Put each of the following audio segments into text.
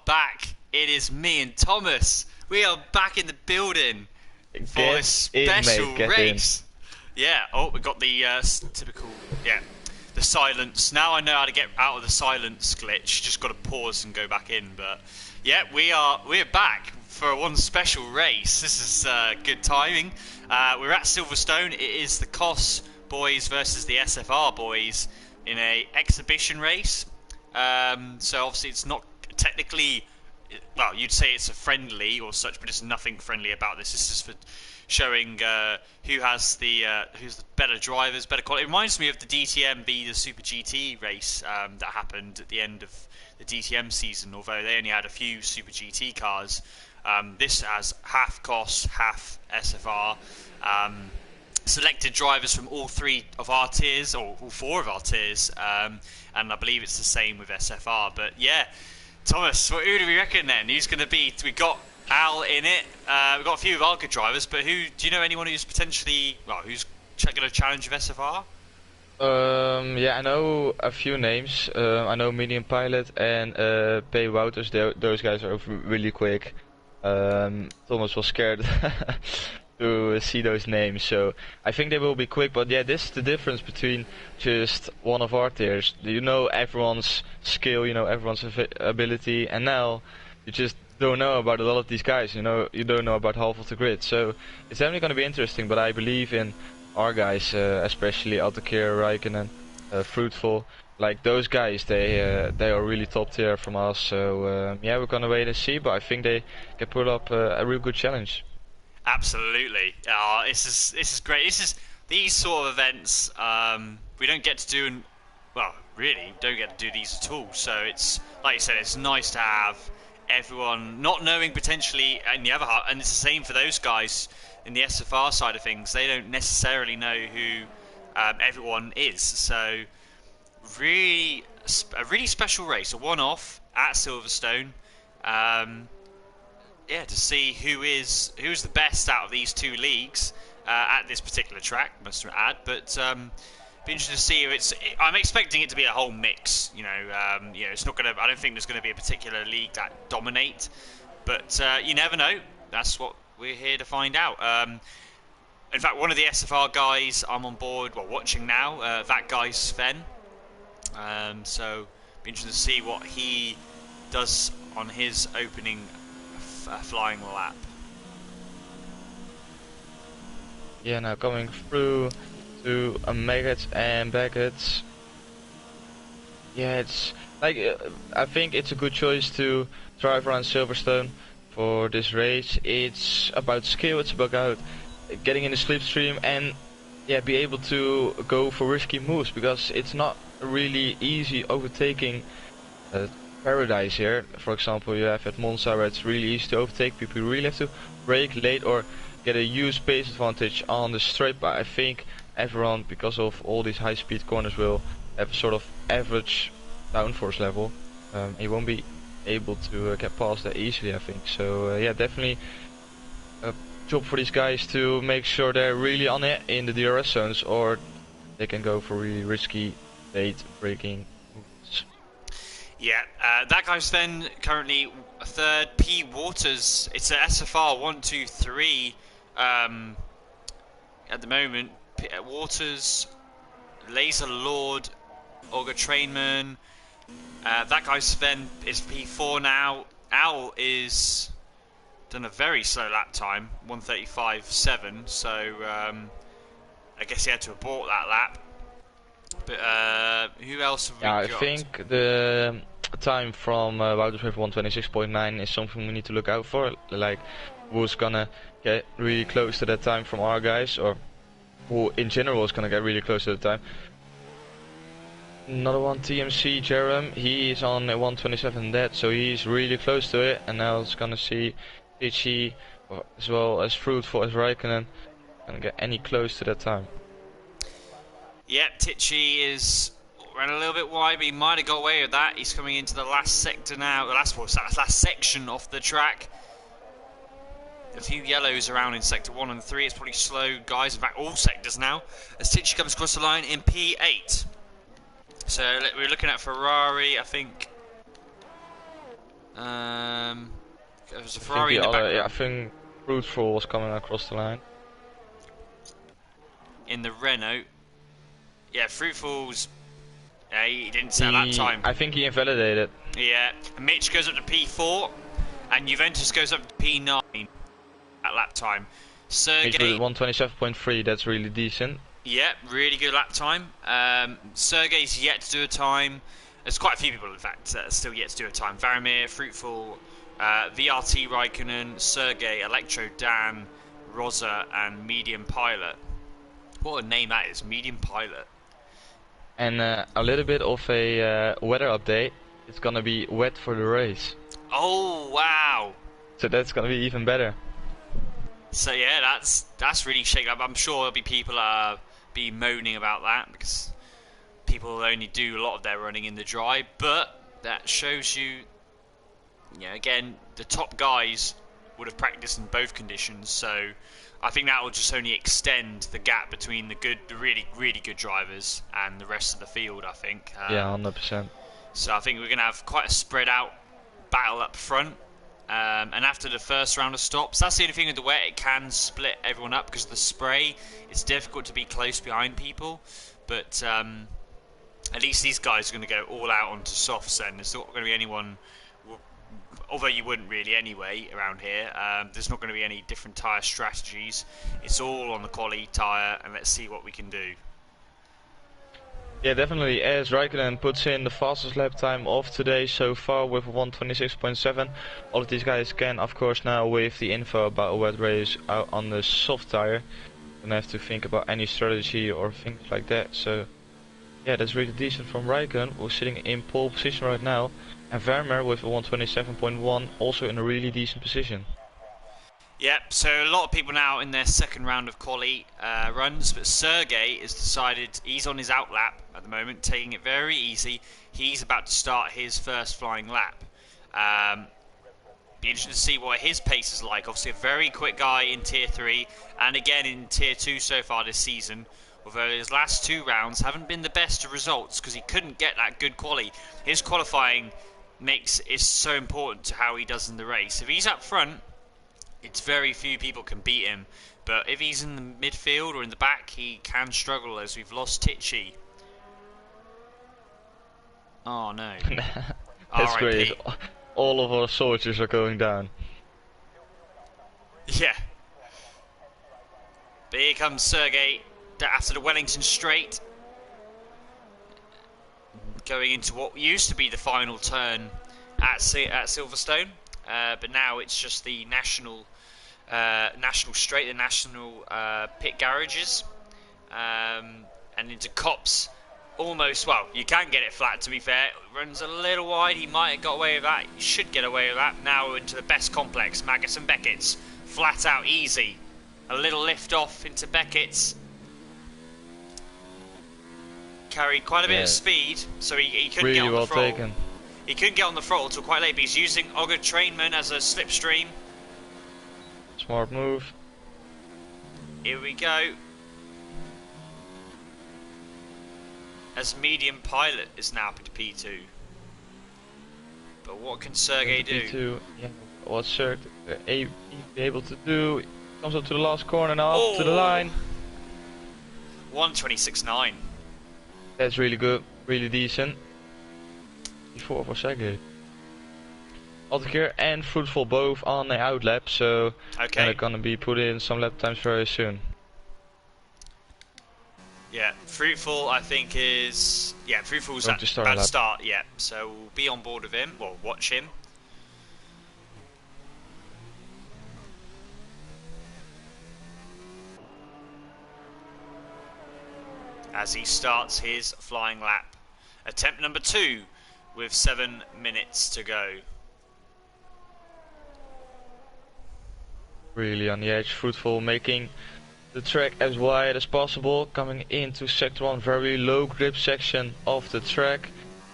back. It is me and Thomas. We are back in the building for Get this in, special mate. Get in. race. Yeah. Oh, we got the typical. Yeah. The silence. Now I know how to get out of the silence glitch. Just got to pause and go back in. But yeah, we're back for one special race. This is good timing. We're at Silverstone. It is the COS boys versus the SFR boys in a exhibition race. So obviously it's not technically, well, you'd say it's a friendly or such, but there's nothing friendly about this. This is for showing who has who's the better drivers, better quality. It reminds me of the DTM the Super GT race that happened at the end of the DTM season. Although they only had a few Super GT cars, this has half COS, half SFR. Selected drivers from all three of our tiers, or all four of our tiers, and I believe it's the same with SFR. But yeah, Thomas, who do we reckon then? Who's going to be? We got Al in it. We've got a few of our good drivers, but who do you know? Anyone who's potentially, well, who's going to challenge with SFR? Yeah, I know a few names. I know Medium Pilot and P. Wouters. Those guys are really quick. Thomas was scared to see those names, so I think they will be quick. But yeah, this is the difference between just one of our tiers. You know everyone's skill, you know everyone's ability, and now you just don't know about a lot of these guys. You know, you don't know about half of the grid, so it's definitely going to be interesting. But I believe in our guys, especially Altakir, Raikkonen, Fruitful. Like those guys, they are really top tier from us. So yeah, we're gonna wait and see. But I think they can put up a real good challenge. Absolutely. This is great. These sort of events we don't get to do, well, really don't get to do these at all. So it's like you said, it's nice to have everyone not knowing potentially in the other half, and it's the same for those guys in the SFR side of things. They don't necessarily know who everyone is. So really, a really special race, a one-off at Silverstone. Yeah, to see who's the best out of these two leagues at this particular track, must add. But be interested to see if I'm expecting it to be a whole mix. It's not gonna. I don't think there's going to be a particular league that dominate, but you never know. That's what we're here to find out. In fact, one of the SFR guys I'm on board, well, watching now, that guy's Sven. So be interested to see what he does on his opening flying lap. Yeah, now coming through to Maggots and Baggots. Yeah, it's like I think it's a good choice to drive around Silverstone for this race. It's about skill, it's about getting in the slipstream and yeah, be able to go for risky moves, because it's not really easy overtaking paradise here. For example, you have at Monza where it's really easy to overtake people. You really have to brake late or get a huge pace advantage on the straight. But I think everyone, because of all these high speed corners, will have a sort of average downforce level. You won't be able to get past that easily, I think. So yeah, definitely a job for these guys to make sure they're really on it in the DRS zones, or they can go for really risky late braking. Yeah, that guy's then currently a third. P. Waters, it's a SFR 1, 2, 3 at the moment. Waters, Laser Lord, Olga Trainman. That guy's Sven is P4 now. Al is done a very slow lap time, 1:35.7. So I guess he had to abort that lap. But who else have we got? I think the time from Wouters with 1:26.9 is something we need to look out for. Like, who's gonna get really close to that time from our guys, or who in general is gonna get really close to the time. Another one, TMC Jerem, he is on 1:27 dead, so he's really close to it. And now it's gonna see Itchy as well as Fruitful as Raikkonen gonna get any close to that time. Yep, Tichy is ran a little bit wide, but he might have got away with that. He's coming into the last sector now, the last section off the track. A few yellows around in sector 1 and 3. It's probably slow guys, in fact all sectors now, as Tichy comes across the line in P8. So we're looking at Ferrari, I think. there's a Ferrari in the background. Yeah, I think Fruitful was coming across the line. In the Renault. Yeah, Fruitful's... Yeah, he didn't set that time. I think he invalidated. Yeah, Mitch goes up to P4, and Juventus goes up to P9 at lap time. Mitch Sergey... with 127.3, that's really decent. Yeah, really good lap time. Sergey's yet to do a time. There's quite a few people, in fact, that are still yet to do a time. Varamir, Fruitful, VRT Raikkonen, Sergey, Electro Dan, Rosa, and Medium Pilot. What a name that is, Medium Pilot. And a little bit of a weather update. It's gonna be wet for the race. Oh, wow. So that's gonna be even better. So yeah, that's really shaken up. I'm sure there'll be people be moaning about that because people only do a lot of their running in the dry. But that shows you, again, the top guys would have practiced in both conditions. So I think that will just only extend the gap between the really, really good drivers and the rest of the field, I think. Yeah, 100%. So I think we're going to have quite a spread out battle up front. And after the first round of stops, that's the only thing with the wet, it can split everyone up because of the spray. It's difficult to be close behind people. But at least these guys are going to go all out onto softs then. There's not going to be anyone... Although you wouldn't really anyway around here, there's not going to be any different tyre strategies. It's all on the quali tyre, and let's see what we can do. Yeah, definitely. As Raikkonen puts in the fastest lap time of today so far with 126.7. All of these guys can, of course, now with the info about a wet race out on the soft tyre, don't have to think about any strategy or things like that. So, yeah, that's really decent from Raikkonen, who's sitting in pole position right now. And Vermeer with a 127.1 also in a really decent position. Yep, so a lot of people now in their second round of quali runs, but Sergey has decided he's on his out lap at the moment, taking it very easy. He's about to start his first flying lap. Be interested to see what his pace is like. Obviously a very quick guy in Tier 3 and again in Tier 2 so far this season. Although his last two rounds haven't been the best of results because he couldn't get that good quali. His qualifying is so important to how he does in the race. If he's up front, it's very few people can beat him. But if he's in the midfield or in the back, he can struggle as we've lost Tichy. Oh no. That's great. All of our soldiers are going down. Yeah. But here comes Sergey after the Wellington Straight. Going into what used to be the final turn at Silverstone. But now it's just the national straight, the national pit garages, and into Copse. Almost, well, you can get it flat to be fair. Runs a little wide, he might have got away with that. He should get away with that. Now into the best complex, Magus and Beckett's. Flat out easy. A little lift off into Beckett's. Carried quite a bit of speed, so he couldn't really get on well the throttle. Taken. He couldn't get on the throttle till quite late, but he's using Ogre Trainman as a slipstream. Smart move. Here we go. As Medium Pilot is now up to P2. But what can Sergey do? P2, yeah. What's Sergey able to do? Comes up to the last corner now, up to the line. 126.9. That's really good, really decent. Before for Sergey. Altair and Fruitful both on the out lap, so they're gonna be put in some lap times very soon. Yeah, Fruitful I think is... Yeah, Fruitful's about to start, yeah. So we'll be on board with him, well, watch him. As he starts his flying lap. Attempt number 2 with 7 minutes to go. Really on the edge, Fruitful making the track as wide as possible, coming into sector 1, very low grip section of the track.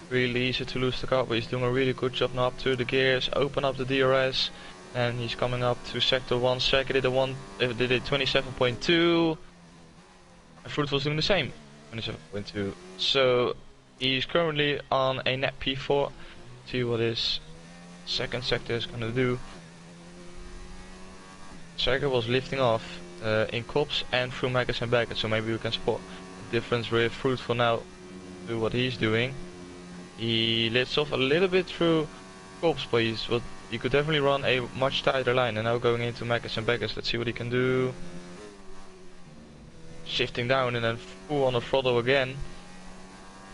Really easy to lose the car, but he's doing a really good job now up to the gears, open up the DRS, and he's coming up to sector 1. Second did a 27.2, and Fruitful's doing the same, 27.2. So he's currently on a net P4. See what his second sector is gonna do. Sergey was lifting off in cops and through Magus and Beckett, so maybe we can spot the difference with Fruitful now to what he's doing. He lifts off a little bit through cops, but he could definitely run a much tighter line, and now going into Magus and Beckett. Let's see what he can do. Shifting down and then full on the throttle again.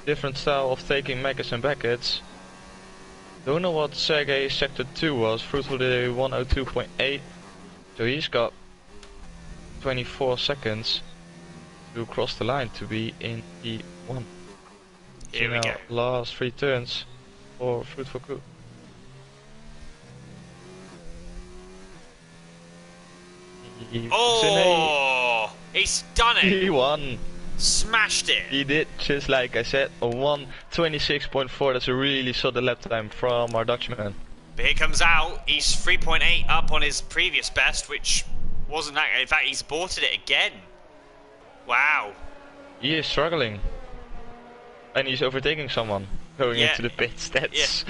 Different style of taking Magus and Beckett. Don't know what Sergey's sector 2 was. Fruitful did a 102.8, so he's got 24 seconds to cross the line to be in P1. Here we go. Last 3 turns for Fruitful Crew. Oh, he's done it. He won. Smashed it. He did, just like I said, a 1:26.4. That's a really solid lap time from our Dutchman. But here comes out. He's 3.8 up on his previous best, which wasn't that. In fact, he's aborted it again. Wow. He is struggling. And he's overtaking someone going into the pits. That's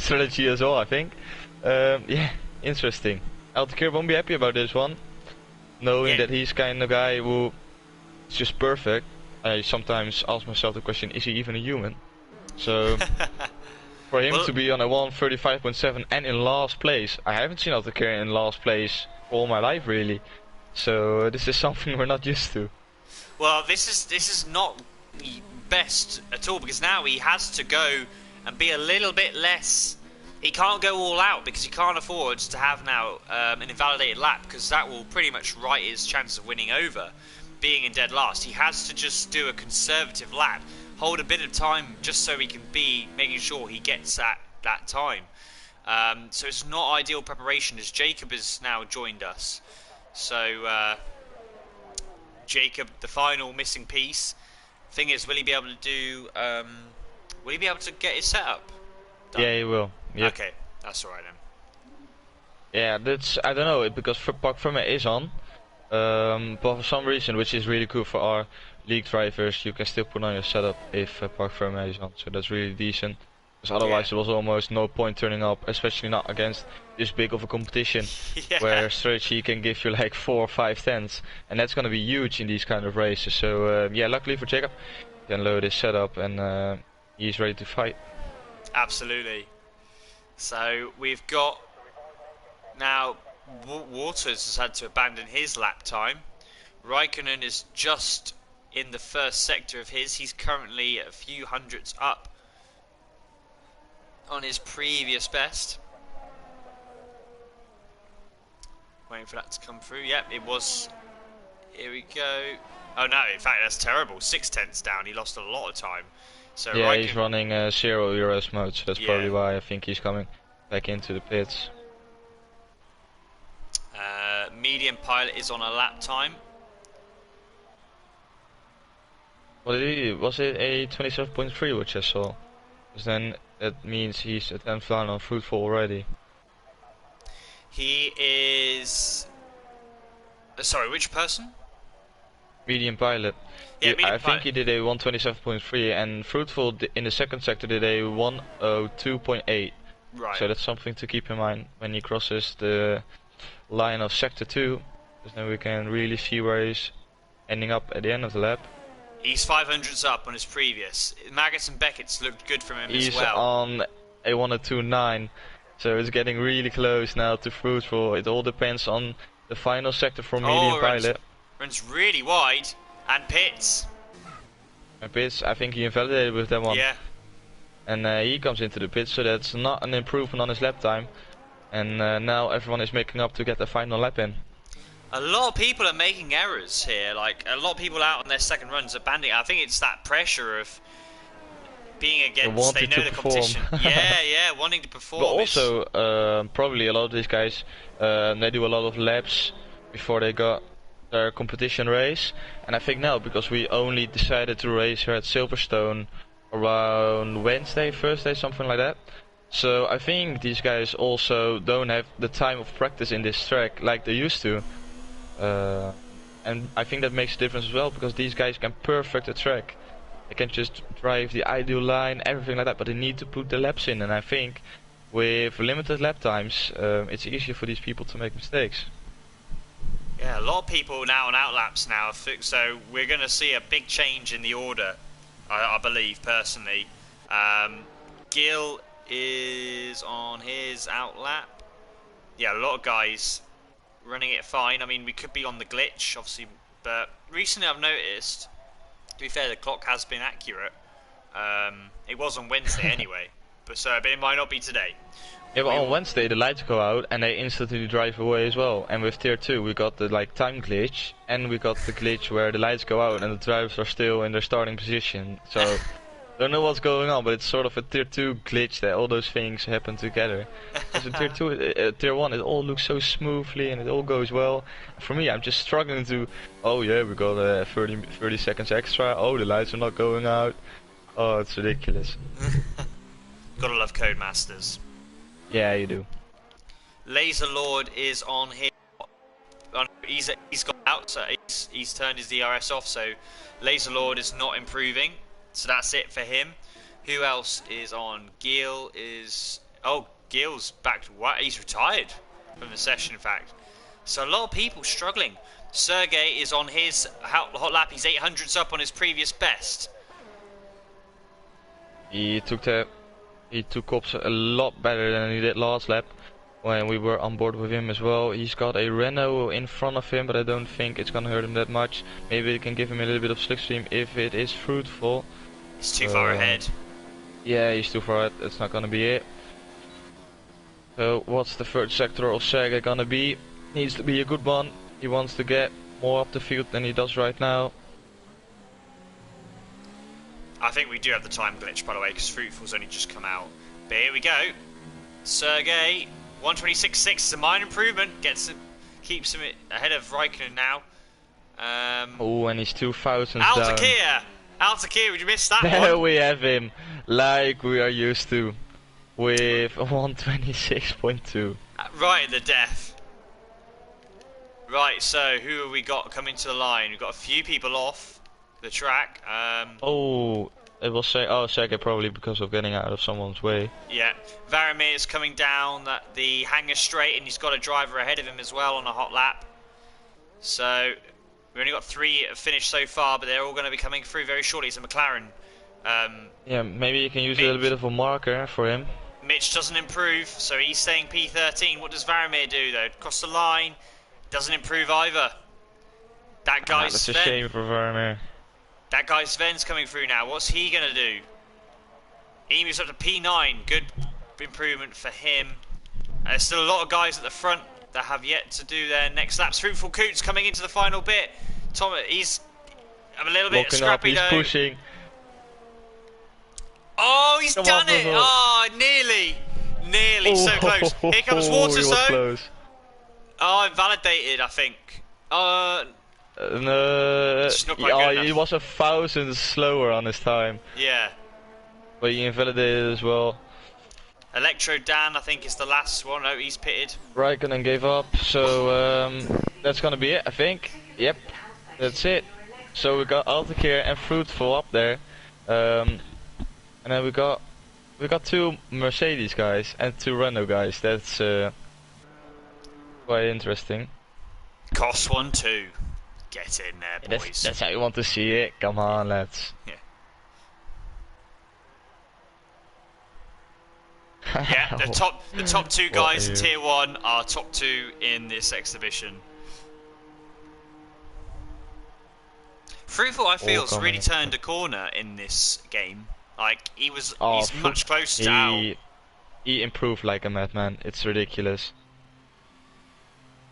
strategy as well, I think. Yeah, interesting. Altekir won't be happy about this one, knowing that he's kind of guy who is just perfect. I sometimes ask myself the question, is he even a human? So for him to be on a 1:35.7 and in last place, I haven't seen Altekir in last place all my life really. So this is something we're not used to. Well, this is not best at all, because now he has to go and be a little bit less. He can't go all out because he can't afford to have now an invalidated lap, because that will pretty much write his chance of winning over, being in dead last. He has to just do a conservative lap, hold a bit of time just so he can be making sure he gets that time. So it's not ideal preparation, as Jacob has now joined us. So Jacob, the final missing piece. Thing is, will he be able to do? Will he be able to get his setup done? Yeah, he will. Yep. Okay, that's alright then. Yeah, that's, I don't know, because Park Firma is on, but for some reason, which is really cool for our league drivers, you can still put on your setup if Park Firma is on, so that's really decent. Because otherwise there was almost no point turning up, especially not against this big of a competition, where strategy can give you like 4 or 5 tenths, and that's gonna be huge in these kind of races. So yeah, luckily for Jacob, he can load his setup and he's ready to fight. Absolutely. So we've got now Waters has had to abandon his lap time. Raikkonen is just in the first sector of his. He's currently a few hundredths up on his previous best. Waiting for that to come through. Yep, it was. Here we go. Oh no, in fact that's terrible. 6 tenths down. He lost a lot of time. So yeah, he's running 0 Euros mode, so that's probably why I think he's coming back into the pits. Medium pilot is on a lap time. What did he, was it a 27.3 which I saw? Because then that means he's a 10th down on Fruitful already. He is... sorry, which person? Medium pilot. Yeah, I think he did a 127.3 and Fruitful in the second sector did a 102.8. Right. So that's something to keep in mind when he crosses the line of sector 2, because then we can really see where he's ending up at the end of the lap. He's 500s up on his previous. Maggots and Beckett's looked good from him as well. He's on a 102.9, so it's getting really close now to Fruitful. It all depends on the final sector for medium pilot. Runs really wide, and pits. And pits, I think he invalidated with that one. Yeah. And he comes into the pits, so that's not an improvement on his lap time. And now everyone is making up to get the final lap in. A lot of people are making errors here. Like, a lot of people out on their second runs are banding. I think it's that pressure of being against, they know the competition. yeah, wanting to perform. But also, probably a lot of these guys, they do a lot of laps before they got their competition race. And I think now, because we only decided to race here at Silverstone around Wednesday, Thursday, something like that. So I think these guys also don't have the time of practice in this track like they used to. And I think that makes a difference as well, because these guys can perfect the track. They can just drive the ideal line, everything like that, but they need to put the laps in. And I think with limited lap times, it's easier for these people to make mistakes. Yeah, a lot of people now on outlaps now, so we're going to see a big change in the order, I believe, personally. Gil is on his outlap. Yeah, a lot of guys running it fine. I mean, we could be on the glitch, obviously, but recently I've noticed, to be fair, the clock has been accurate. It was on Wednesday anyway, but it might not be today. Yeah, but on Wednesday the lights go out and they instantly drive away as well. And with tier 2 we got the time glitch, and we got the glitch where the lights go out and the drivers are still in their starting position. So don't know what's going on, but it's sort of a tier 2 glitch that all those things happen together. Because in tier 1 it all looks so smoothly and it all goes well. For me, I'm just struggling to, oh yeah, we got 30 seconds extra, oh the lights are not going out. Oh, it's ridiculous. Gotta love Codemasters. Yeah, you do. Laser Lord is on here. He's gone out, so he's turned his DRS off, so Laser Lord is not improving. So that's it for him. Who else is on? Gil is... Oh, Gil's back to what? He's retired from the session, in fact. So a lot of people struggling. Sergey is on his hot lap. He's 800s up on his previous best. He took ops a lot better than he did last lap when we were on board with him as well. He's got a Renault in front of him, but I don't think it's gonna hurt him that much. Maybe it can give him a little bit of slipstream if it is fruitful. He's too far ahead. Yeah, he's too far ahead. That's not gonna be it. So what's the third sector of Sergey gonna be? Needs to be a good one. He wants to get more up the field than he does right now. I think we do have the time glitch, by the way, because Fruitful's only just come out. But here we go. Sergey, 126.6 is a minor improvement. Keeps him ahead of Raikkonen now. Oh, and he's 2,000 down. Altakir, would you miss that There one? we have him, like we are used to, with 126.2. Right at the death. Right, so who have we got coming to the line? We've got a few people off the track. Oh, it will say, oh, Sergey probably because of getting out of someone's way. Yeah, Varamir is coming down the hangar straight, and he's got a driver ahead of him as well on a hot lap. So we've only got 3 finished so far, but they're all going to be coming through very shortly. It's a McLaren. Yeah, maybe you can use a little bit of a marker for him. Mitch doesn't improve, so he's staying P13. What does Varamir do though? Cross the line, doesn't improve either. That guy's that's a shame for Varamir. That guy Sven's coming through now. What's he going to do? He moves up to P9. Good improvement for him. There's still a lot of guys at the front that have yet to do their next laps. Fruitful Coots coming into the final bit. Tom, he's a little bit scrappy though. He's pushing. Oh, he's done it! Oh, nearly. Nearly, so close. Here comes Waterzone. Oh, invalidated, I think. No, he was 1,000 slower on his time. Yeah. But he invalidated as well. Electro Dan, I think, is the last one. No, he's pitted. Raikkonen gave up, so that's gonna be it, I think. Yep, that's it. So we got Altakir and Fruitful up there, and then we got 2 Mercedes guys and 2 Renault guys. That's quite interesting. COS 1-2. Get in there, boys. That's how you want to see it. Come on, lads. Yeah. Yeah, the top 2 guys in Tier 1 are top 2 in this exhibition. Fruitful, I feel, has really turned a corner in this game. Like, he's much closer to Al. He improved like a madman. It's ridiculous.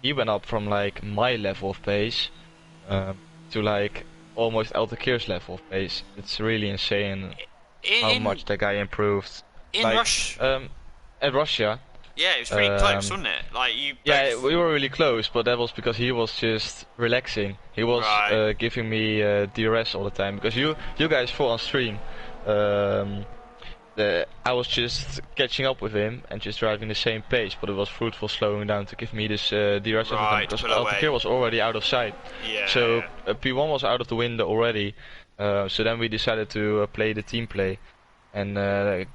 He went up from like my level of pace to like almost Altakir's level of pace. It's really insane how much that guy improved. In Russia? At Russia. Yeah, it was pretty close, wasn't it? Like you. Yeah, we were really close, but that was because he was just relaxing. He was giving me DRS all the time because you guys fought on stream. I was just catching up with him and just driving the same pace, but it was Fruitful slowing down to give me this DRS because Altakir was already out of sight. Yeah. So P1 was out of the window already. So then we decided to play the team play and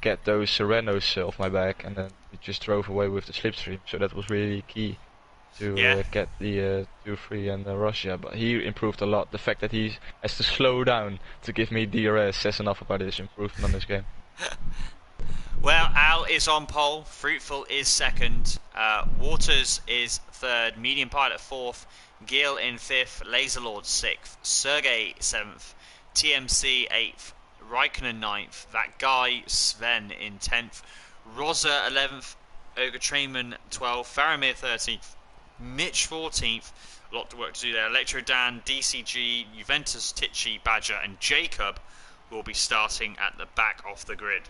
get those Renaults off my back, and then we just drove away with the slipstream. So that was really key. to get the 2-3 and Russia, but he improved a lot. The fact that he has to slow down to give me DRS says enough about his improvement on this game. Well, Al is on pole, Fruitful is second, Waters is third, Medium Pilot fourth, Gil in fifth, Laserlord sixth, Sergey seventh, TMC eighth, Raikkonen ninth, that guy Sven in 10th, Rosa 11th, Ogre Trayman 12th, Faramir 13th, Mitch 14th, a lot of work to do there. Electro Dan, DCG, Juventus, Tichy, Badger and Jacob will be starting at the back of the grid.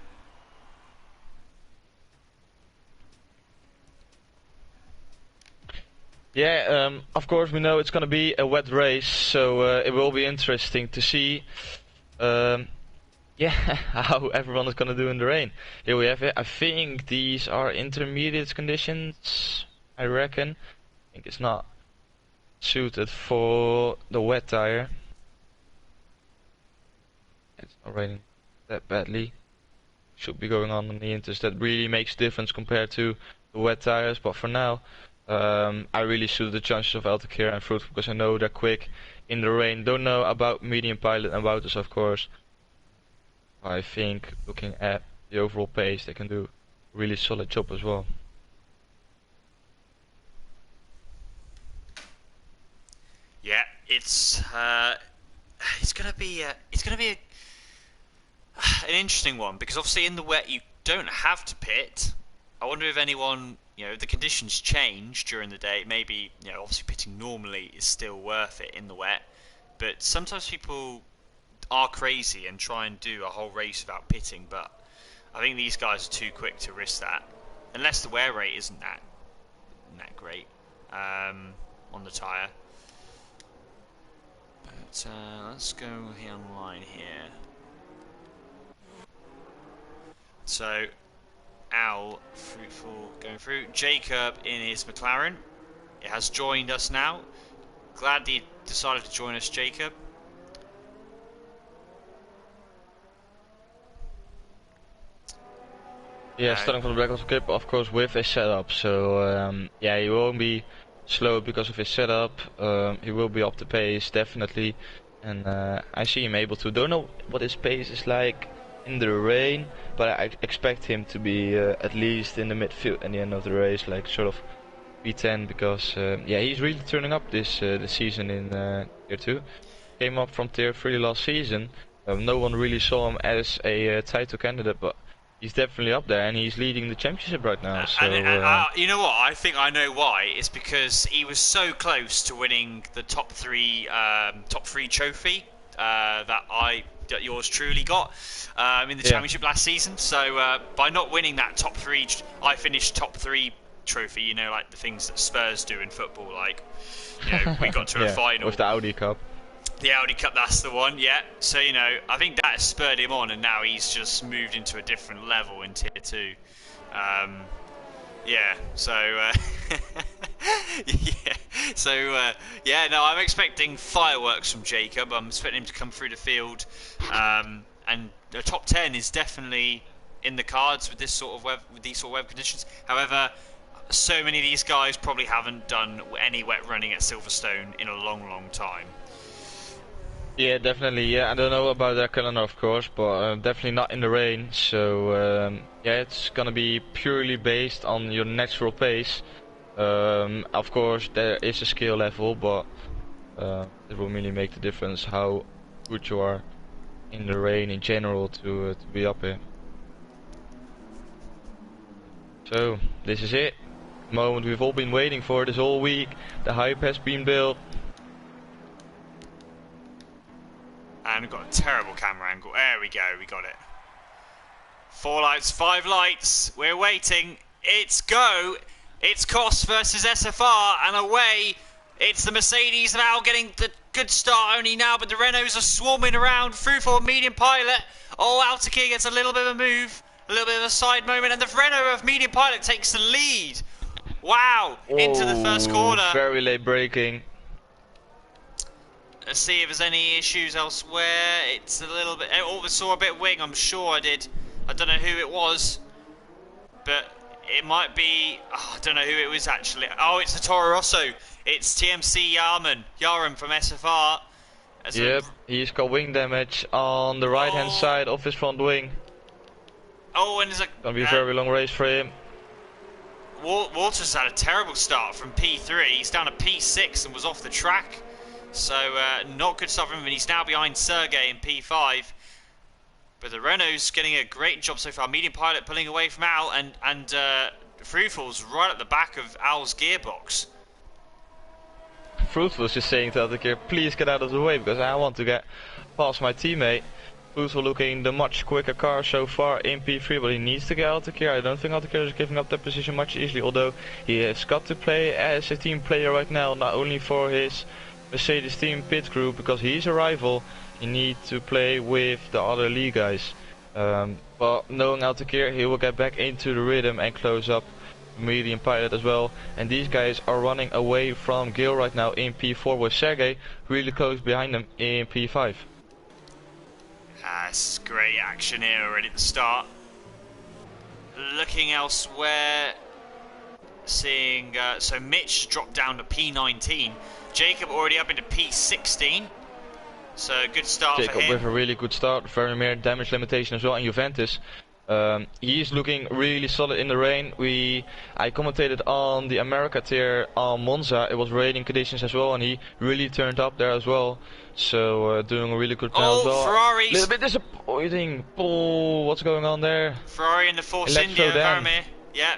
Yeah, of course we know it's going to be a wet race, so it will be interesting to see yeah, how everyone is going to do in the rain. Here we have it. I think these are intermediate conditions, I reckon. I think it's not suited for the wet tire. It's not raining that badly. Should be going on the inters. That really makes a difference compared to the wet tires, but for now I really suited the chances of Altakir and Fruit because I know they're quick in the rain. Don't know about Medium Pilot and Wouters, of course. I think looking at the overall pace, they can do a really solid job as well. Yeah, it's gonna be an interesting one because obviously in the wet you don't have to pit. I wonder if anyone, if the conditions change during the day, maybe, obviously pitting normally is still worth it in the wet, but sometimes people are crazy and try and do a whole race without pitting, but I think these guys are too quick to risk that, unless the wear rate isn't that great on the tyre. But let's go here online here. So Al, Fruitful going through. Jacob in his McLaren. It has joined us now. Glad he decided to join us, Jacob. Yeah, starting from the back of the grip, of course, with a setup. So yeah, he won't be slow because of his setup. He will be up the pace definitely, and I see him able to. Don't know what his pace is like in the rain, but I expect him to be at least in the midfield at the end of the race, like sort of P10, because yeah, he's really turning up this season in tier 2. Came up from tier 3 last season. No one really saw him as a title candidate, but he's definitely up there, and he's leading the championship right now. So, you know what? I think I know why. It's because he was so close to winning the top three trophy that yours truly got in the championship last season. So by not winning that top three, I finished top 3 trophy. Like the things that Spurs do in football. Like, we got to a final with the Audi Cup. The Audi Cup, that's the one, yeah. So, I think that has spurred him on, and now he's just moved into a different level in Tier 2. Yeah, so... no, I'm expecting fireworks from Jacob. I'm expecting him to come through the field. And the top 10 is definitely in the cards with these sort of web conditions. However, so many of these guys probably haven't done any wet running at Silverstone in a long, long time. Yeah, definitely. Yeah, I don't know about their calendar, of course, but definitely not in the rain. So yeah, it's gonna be purely based on your natural pace. Of course, there is a skill level, but it will really make the difference how good you are in the rain in general to be up here. So this is it, the moment we've all been waiting for this whole week. The hype has been built. And we've got a terrible camera angle. There we go, we got it. 4 lights, 5 lights. We're waiting. It's go. It's COS versus SFR, and away. It's the Mercedes now getting the good start only now, but the Renaults are swarming around through for Medium Pilot. Oh, Altakir gets a little bit of a move, a little bit of a side moment, and the Renault of Medium Pilot takes the lead. Wow, into the first corner. Very late braking. Let's see if there's any issues elsewhere. It's a little bit... I saw a bit of wing, I'm sure I did. I don't know who it was. But It might be. Oh, I don't know who it was actually. Oh, it's the Toro Rosso. It's TMC Yarum from SFR. Yep, he's got wing damage on the right hand side of his front wing. Oh, and there's a. Gonna be a very long race for him. Walters had a terrible start from P3. He's down to P6 and was off the track. So, not good stuff from him. And he's now behind Sergey in P5. But the Renault's getting a great job so far. Medium Pilot pulling away from Al. And Fruitful's right at the back of Al's gearbox. Fruitful's just saying to Altair, please get out of the way because I want to get past my teammate. Fruitful looking the much quicker car so far in P3, but he needs to get Altair. I don't think Altair is giving up that position much easily, although he has got to play as a team player right now, not only for his Mercedes team pit crew, because he's a rival, he needs to play with the other league guys. But knowing Altair, he will get back into the rhythm and close up Medium Pilot as well. And these guys are running away from Gil right now in P4 with Sergey really close behind them in P5. That's great action here already at the start. Looking elsewhere, seeing so Mitch dropped down to P19. Jacob already up into P16. So good start Jacob for him. With a really good start, very mere damage limitation as well. And Juventus, he's looking really solid in the rain. I commentated on the America tier on Monza. It was raining conditions as well, and he really turned up there as well. So doing a really good plan as well. Ferrari's A little bit disappointing. Oh, what's going on there? Ferrari in the Force India environment. Yeah.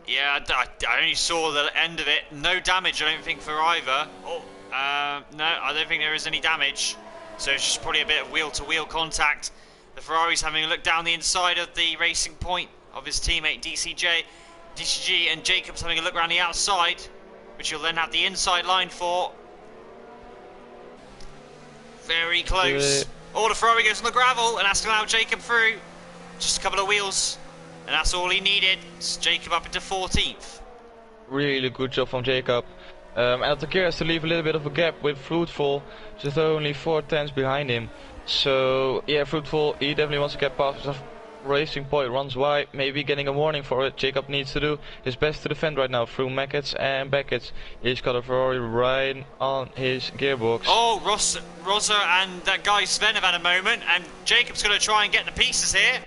Yeah, I only saw the end of it. No damage, I don't think, for either. No, I don't think there is any damage. So it's just probably a bit of wheel-to-wheel contact. The Ferrari's having a look down the inside of the racing point of his teammate DCG, and Jacob's having a look around the outside, which he'll then have the inside line for. Very close. The Ferrari goes on the gravel and has to allow Jacob through. Just a couple of wheels, and that's all he needed. It's Jacob up into 14th. Really good job from Jacob. And Altair has to leave a little bit of a gap with Fruitful, just only 4 tenths behind him. So yeah, Fruitful, he definitely wants to get past the racing point, runs wide, maybe getting a warning for it. Jacob needs to do his best to defend right now through Mackets and Beckets. He's got a Ferrari right on his gearbox. Oh, Rosa and that guy Sven have had a moment, and Jacob's going to try and get the pieces here.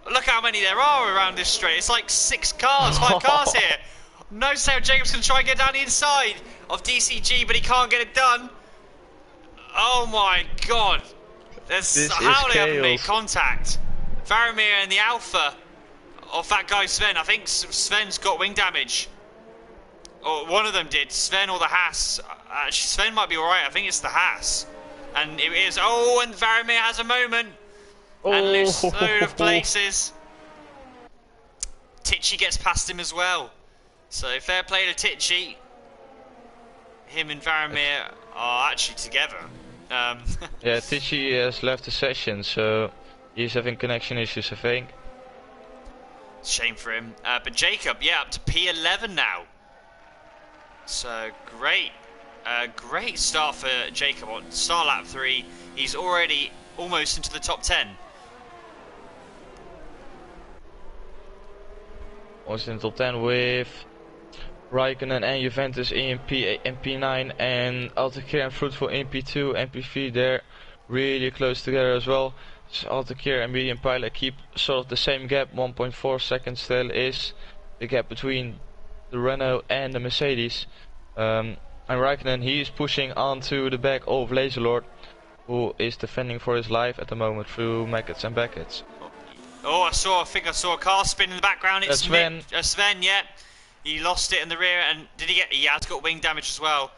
Look how many there are around this straight. It's like 5 cars here. No sale, Jacob's going to try and get down the inside of DCG, but he can't get it done. Oh my god. How they haven't made contact. Varamir and the Alpha of that guy Sven. I think Sven's got wing damage. Or one of them did. Sven or the Haas. Actually, Sven might be alright. I think it's the Haas. And it is. Oh, and Varamir has a moment. And loose load of places. Tichy gets past him as well. So fair play to Tichy. Him and Varamir are actually together. Yeah, Tichy has left the session, so he's having connection issues, I think. Shame for him. But Jacob, yeah, up to P11 now. So great. Great start for Jacob on start lap 3. He's already almost into the top 10. Almost in the top 10 with Raikkonen and Juventus in P8 and P9, and Altair and Fruitful in P2 and P3. They're really close together as well. So Altair and Medium Pilot keep sort of the same gap. 1.4 seconds still is the gap between the Renault and the Mercedes. And Raikkonen, he is pushing onto the back of Laserlord, who is defending for his life at the moment through Mackets and Beckets. Oh, I think I saw a car spin in the background. It's Sven. Sven, yeah. He lost it in the rear, and did he get? Yeah, he's got wing damage as well.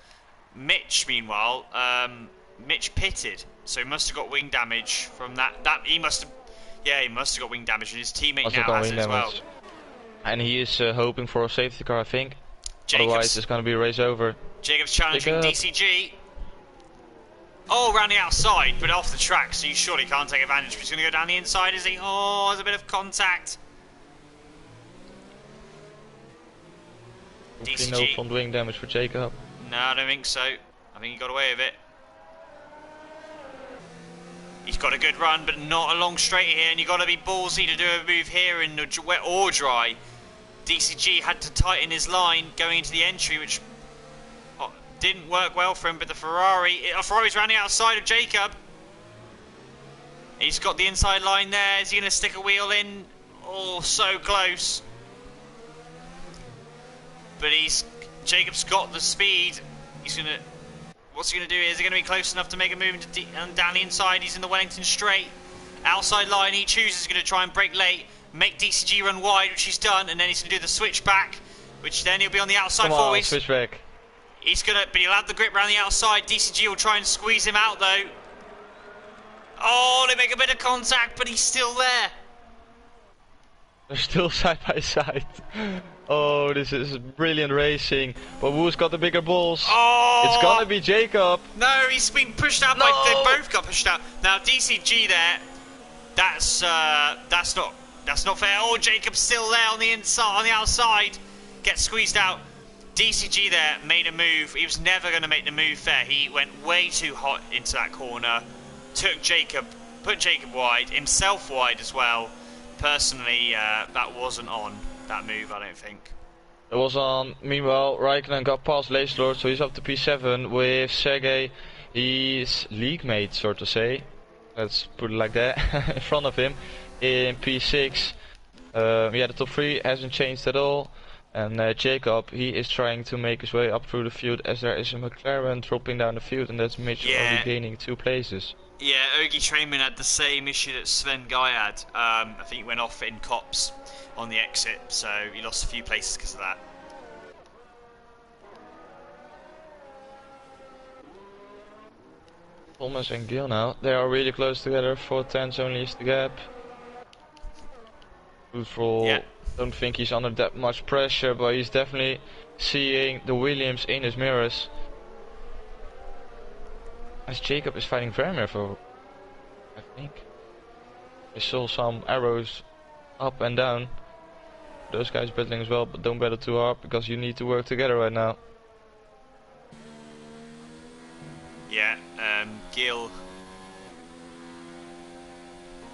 Mitch, meanwhile, Mitch pitted, so he must have got wing damage from that. He must have got wing damage, and his teammate now has it as well. And he is hoping for a safety car, I think. Otherwise, it's going to be a race over. Jacob's challenging DCG. Oh, around the outside, but off the track, so you surely can't take advantage. But he's going to go down the inside, is he? Oh, there's a bit of contact. DCG. No front wing damage for Jacob. No, I don't think so. I think he got away with it. He's got a good run, but not a long straight here, and you've got to be ballsy to do a move here in wet or dry. DCG had to tighten his line going into the entry, which didn't work well for him, but the Ferrari's rounding outside of Jacob. He's got the inside line there. Is he going to stick a wheel in? Oh, so close. But Jacob's got the speed. What's he going to do? Is he going to be close enough to make a move down the inside? He's in the Wellington straight. Outside line, he chooses going to try and brake late, make DCG run wide, which he's done, and then he's going to do the switch back, which then he'll be on the outside forward. Switch back. But he'll have the grip around the outside. DCG will try and squeeze him out though. Oh, they make a bit of contact, but he's still there. They're still side by side. Oh, this is brilliant racing. But who's got the bigger balls? Oh! It's gonna be Jacob. No, he's been pushed out by. They both got pushed out. Now DCG there. That's not fair. Oh, Jacob's still there on the inside, on the outside. Gets squeezed out. DCG there made a move. He was never going to make the move fair. He went way too hot into that corner. Took Jacob, put Jacob wide, himself wide as well. Personally, that wasn't on, that move, I don't think. It was on. Meanwhile, Raikkonen got past Lacelord, so he's up to P7 with Sergey. He's league mate, so to say. Let's put it like that. In front of him in P6. Yeah, the top 3 hasn't changed at all. And Jacob, he is trying to make his way up through the field as there is a McLaren dropping down the field, and that's Mitch only gaining 2 places. Yeah, Ogie Trainman had the same issue that Sven Guy had. I think he went off in cops on the exit, so he lost a few places because of that. Thomas and Gil now, they are really close together. 4/10 only is the gap. Fruitful, don't think he's under that much pressure, but he's definitely seeing the Williams in his mirrors. As Jacob is fighting Vermeer for, I think. I saw some arrows up and down. Those guys battling as well, but don't battle too hard because you need to work together right now. Yeah, Gil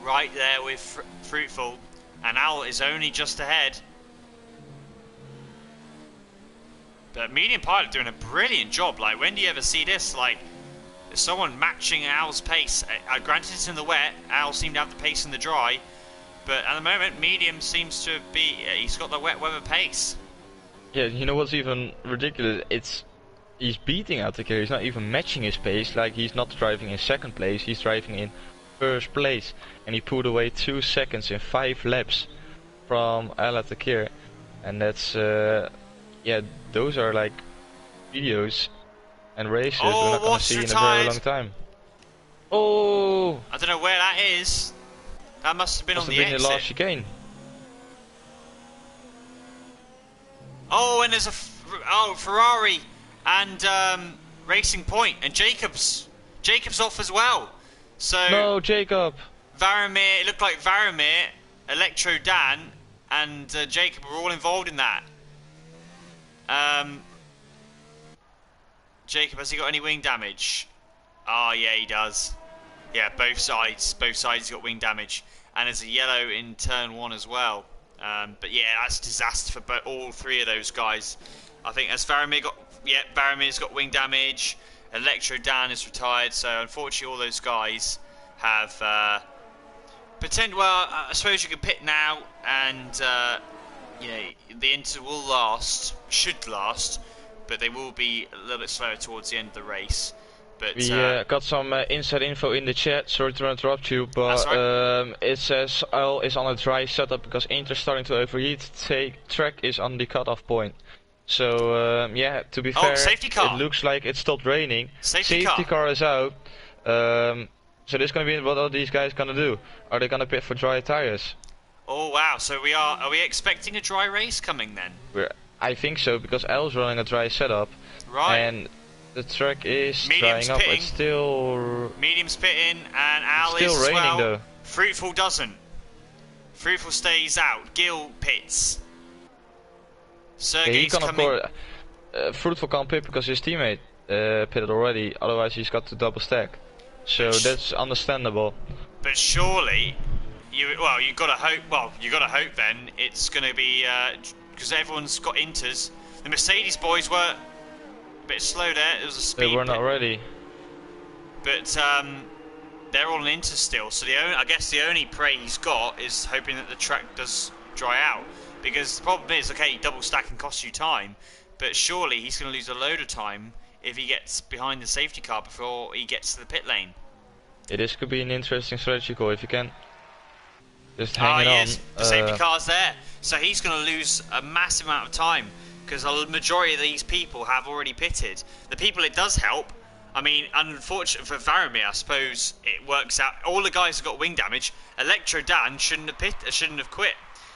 right there with Fruitful, and Owl is only just ahead. But Medium Pilot doing a brilliant job. Like, when do you ever see this? Like, someone matching Owl's pace. Granted, it's in the wet. Owl seemed to have the pace in the dry, but at the moment, Medium seems to be. He's got the wet weather pace. Yeah, you know what's even ridiculous? He's beating out the carrier. He's not even matching his pace. Like, he's not driving in 2nd place. He's driving in 1st place, and he pulled away 2 seconds in 5 laps from Al Takir, and that's yeah, those are like videos and races we're not gonna see in a very long time. Oh! I don't know where that is. That must have been on the exit. Last chicane. Oh, and there's a Ferrari and Racing Point, and Jacob's off as well. So no, Jacob. Varamir, it looked like Varamir, Electro Dan, and Jacob were all involved in that. Jacob, has he got any wing damage? Oh yeah, he does. Yeah, both sides he's got wing damage, and there's a yellow in turn 1 as well. But yeah, that's a disaster for all 3 of those guys. I think as Varamir's got wing damage. Electro Dan is retired, so unfortunately all those guys have well, I suppose you can pit now, and you know, the Inter will should last, but they will be a little bit slower towards the end of the race. But we got some inside info in the chat. Sorry to interrupt you, but it says oil is on a dry setup because Inter's starting to overheat. Track is on the cutoff point. So yeah, to be fair, safety car. It looks like it stopped raining. Safety car is out. So this is gonna be what are these guys gonna do? Are they gonna pit for dry tires? Oh wow! So are we expecting a dry race coming then? I think so, because L's running a dry setup. Right. And the track is Medium's drying up. pitting. It's still Medium's pitting, and Al is still as raining well. though. Fruitful doesn't. Fruitful stays out. Gil pits. Sergey's coming. Fruitful can't pit because his teammate pitted already. Otherwise, he's got to double stack. so that's understandable. But surely, you got to hope. Well, you got to hope then it's going to be because everyone's got inters. The Mercedes boys were a bit slow there. It was a speed. They were not ready. But they're all in inter still. So I guess the only prey he's got is hoping that the track does dry out. Because the problem is, okay, double stacking costs you time, but surely he's going to lose a load of time if he gets behind the safety car before he gets to the pit lane. This could be an interesting strategy call if you can just hang it on. The safety car's there, so he's going to lose a massive amount of time because the majority of these people have already pitted. The people it does help, I mean, unfortunately for Varamir, I suppose it works out. All the guys have got wing damage. Electro Dan shouldn't have quit.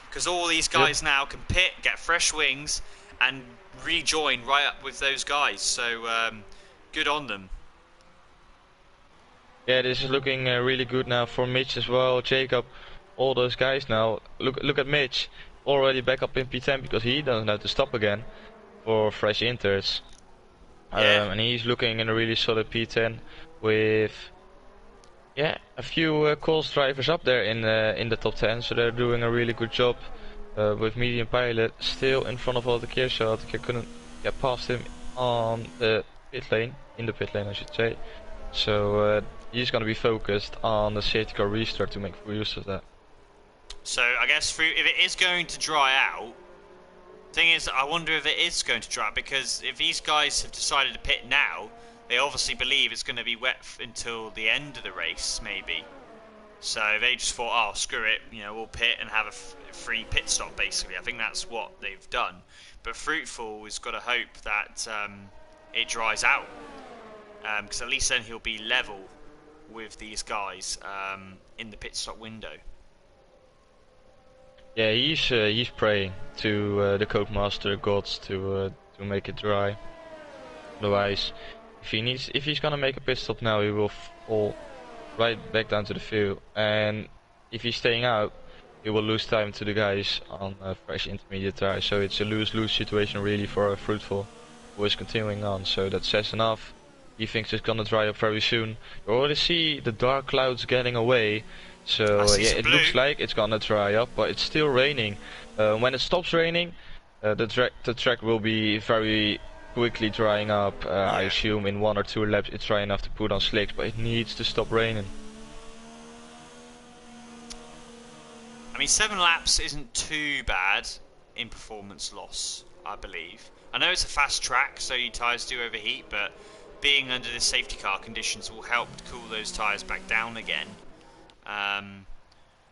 Because all these guys now can pit, get fresh wings, and rejoin right up with those guys. So good on them. Yeah, this is looking really good now for Mitch as well. Jacob, all those guys now. Look at Mitch, already back up in P10 because he doesn't have to stop again for fresh inters. And he's looking in a really solid P10 with a few COS drivers up there in the top 10, so they're doing a really good job. With medium pilot still in front of all the Kearshot, couldn't get past him on the pit lane, I should say. So he's gonna be focused on the safety car restart to make full use of that. So I guess if it is going to dry out, thing is, I wonder if it is going to dry out, because if these guys have decided to pit now, they obviously believe it's going to be wet until the end of the race, maybe. So they just thought, oh, screw it, we'll pit and have a free pit stop, basically. I think that's what they've done. But Fruitful has got to hope that it dries out, because at least then he'll be level with these guys in the pit stop window. Yeah, he's praying to the Codemaster gods to make it dry. Otherwise, if he's gonna make a pit stop now, he will fall right back down to the field, and if he's staying out, he will lose time to the guys on fresh intermediate tires. So it's a lose-lose situation really for Fruitful, who is continuing on. So that says enough. He thinks it's gonna dry up very soon. You already see the dark clouds getting away. So yeah, it looks like it's gonna dry up, but it's still raining. When it stops raining, the track will be very quickly drying up. I assume in 1 or 2 laps it's dry enough to put on slicks, but it needs to stop raining. I mean, 7 laps isn't too bad in performance loss, I believe. I know it's a fast track, so your tyres do overheat, but being under the safety car conditions will help to cool those tyres back down again.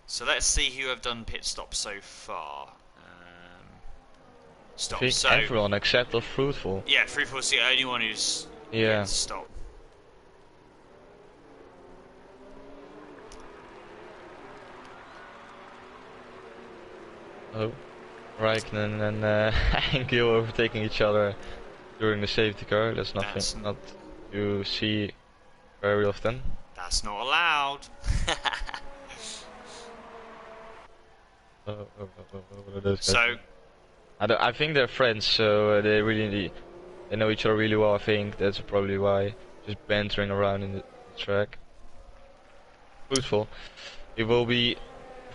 So let's see who have done pit stops so far. I think everyone except of Fruitful. Yeah, Fruitful's the only one who's stopped. Oh, Raikkonen and Ankiel overtaking each other during the safety car. That's nothing not you see very often. That's not allowed. So I think they're friends, so they know each other really well. I think that's probably why, just bantering around in the track. Fruitful, he will be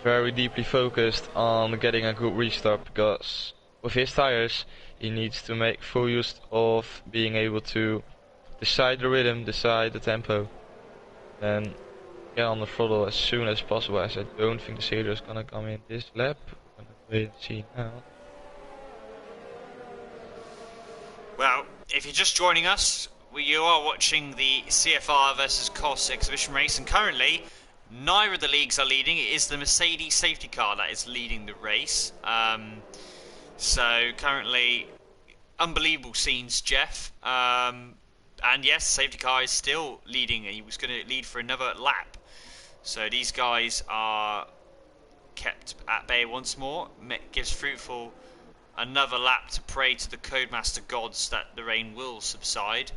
very deeply focused on getting a good restart, because with his tires he needs to make full use of being able to decide the rhythm, decide the tempo, and get on the throttle as soon as possible, as I don't think the Sailor is gonna come in this lap. I'm gonna wait and see now. Well, if you're just joining us, you are watching the CFR versus COS Exhibition Race, and currently neither of the leagues are leading. It is the Mercedes safety car that is leading the race. So currently, unbelievable scenes, Jeff. And yes, safety car is still leading. He was going to lead for another lap. So these guys are kept at bay once more. Gives Fruitful another lap to pray to the Codemaster gods that the rain will subside.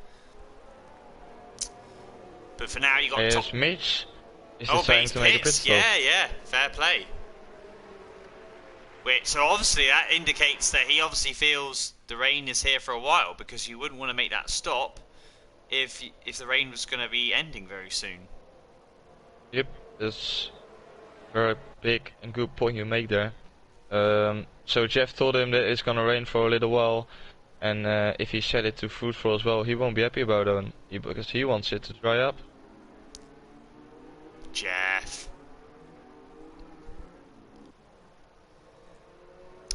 But for now, you got top. Mitch is deciding to make a pit stop. Yeah, fair play. Wait, so obviously that indicates that he obviously feels the rain is here for a while, because you wouldn't want to make that stop if the rain was going to be ending very soon. Yep, that's very big and good point you make there. So Jeff told him that it's gonna rain for a little while, and if he said it to Fruitful as well, he won't be happy about it because he wants it to dry up. Jeff.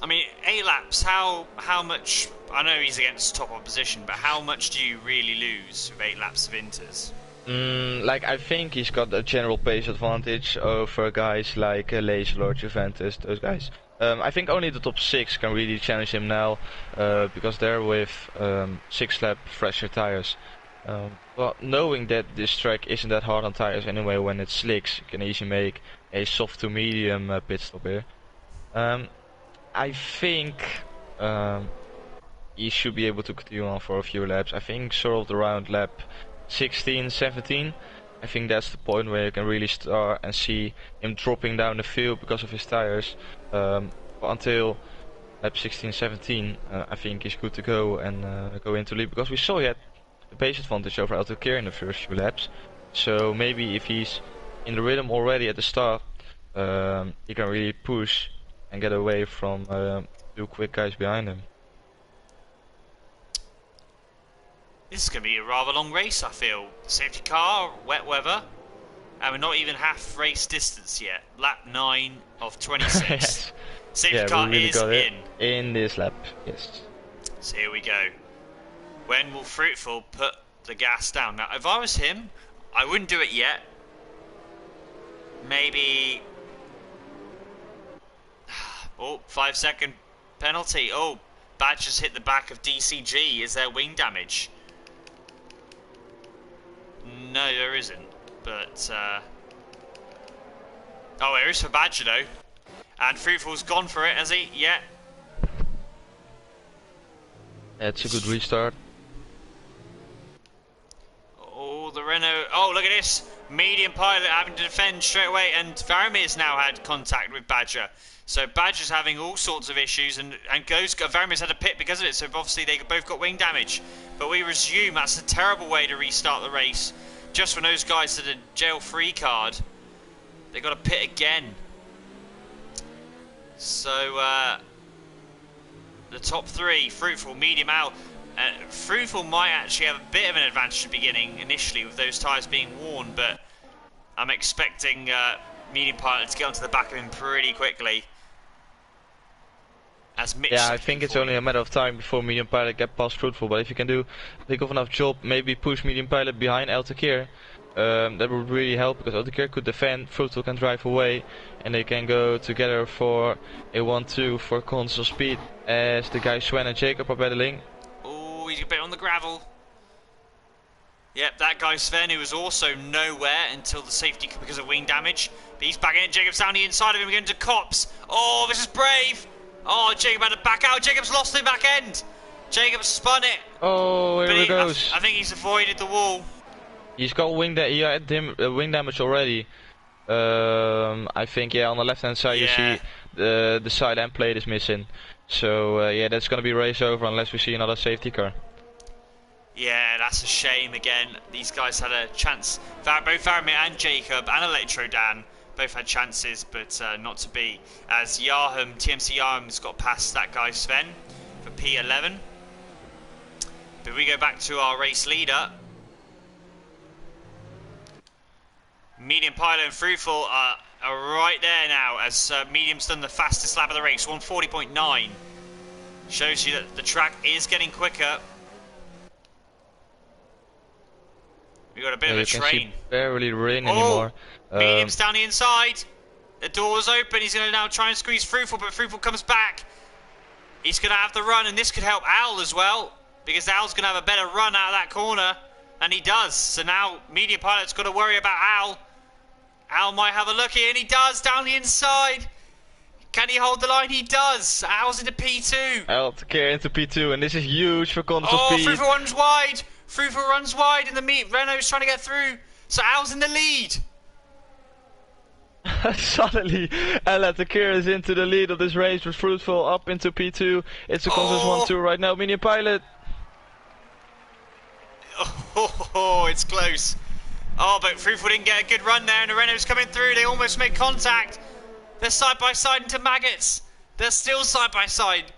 I mean, 8 laps, how much... I know he's against top opposition, but how much do you really lose with 8 laps of inters? Like, I think he's got a general pace advantage over guys like Laser or Juventus, those guys. I think only the top 6 can really challenge him now, because they're with 6 lap fresher tires. Well, knowing that this track isn't that hard on tires anyway, when it slicks, you can easily make a soft to medium pit stop here. I think he should be able to continue on for a few laps. I think sort of around lap 16, 17. I think that's the point where you can really start and see him dropping down the field because of his tires. But until lap 16, 17, I think he's good to go and go into lead, because we saw he had the pace advantage over Altair in the first few laps. So maybe if he's in the rhythm already at the start, he can really push and get away from 2 quick guys behind him. This is going to be a rather long race, I feel. Safety car, wet weather, and we're not even half race distance yet. Lap 9 of 26. Yes. Safety car really is in this lap, yes. So here we go. When will Fruitful put the gas down? Now, if I was him, I wouldn't do it yet. Maybe... Oh, 5-second penalty. Oh, Badger's hit the back of DCG. Is there wing damage? No, there isn't. But, oh, there is for Badger, though. And Fruitful's gone for it, has he? Yeah. That's a good restart. Oh, the Renault. Oh, look at this. Medium pilot having to defend straight away. And Varamir's now had contact with Badger. So Badger's having all sorts of issues, and Varamir's had a pit because of it, so obviously they both got wing damage. But we resume. That's a terrible way to restart the race. Just when those guys had a jail-free card, they got a pit again. So the top 3, Fruitful, Medium, Al. Fruitful might actually have a bit of an advantage at the beginning initially with those tyres being worn, but I'm expecting Medium Pilot to get onto the back of him pretty quickly. As Mitch, yeah, I think it's only a matter of time before Medium Pilot get past Fruitful, but if you can do a big enough job, maybe push Medium Pilot behind Altair, that would really help, because Altair could defend, Fruitful can drive away, and they can go together for a 1-2 for console speed, as the guys Sven and Jacob are battling. Oh, he's a bit on the gravel. Yep, that guy Sven, who was also nowhere until the safety because of wing damage. But he's back in. Jacob's down the inside of him, going to Cops. Oh, this is brave. Oh, Jacob had to back out. Jacob's lost the back end. Jacob spun it. Oh, here he goes. I think he's avoided the wall. He's got wing damage already. I think, yeah, on the left hand side you see the side end plate is missing. So yeah, that's going to be race over unless we see another safety car. Yeah, that's a shame again. These guys had a chance. Both Varamir and Jacob and Electro Dan both had chances, but not to be. As TMC Yahum's got past that guy Sven for P11. But we go back to our race leader. Medium Pilot and Fruitful are right there now, as Medium's done the fastest lap of the race, 140.9. Shows you that the track is getting quicker. We got a bit of a train. Barely rain anymore. Medium's down the inside. The door's open. He's going to now try and squeeze Fruitful, but Fruitful comes back. He's going to have the run, and this could help Al as well, because Al's going to have a better run out of that corner, and he does. So now Medium Pilot's got to worry about Al. Al might have a look here, and he does down the inside. Can he hold the line? He does. Al's into P2. Al to carry into P2, and this is huge for console speed. Fruitful runs wide. Fruitful runs wide, and Renault's trying to get through. So Al's in the lead. Suddenly, Altair is into the lead of this race with Fruitful up into P2. It's a console 1-2 right now. Medium Pilot. Oh, it's close. Oh, but Fruitful didn't get a good run there, and the Renault's coming through. They almost make contact. They're side by side into Maggots. They're still side by side.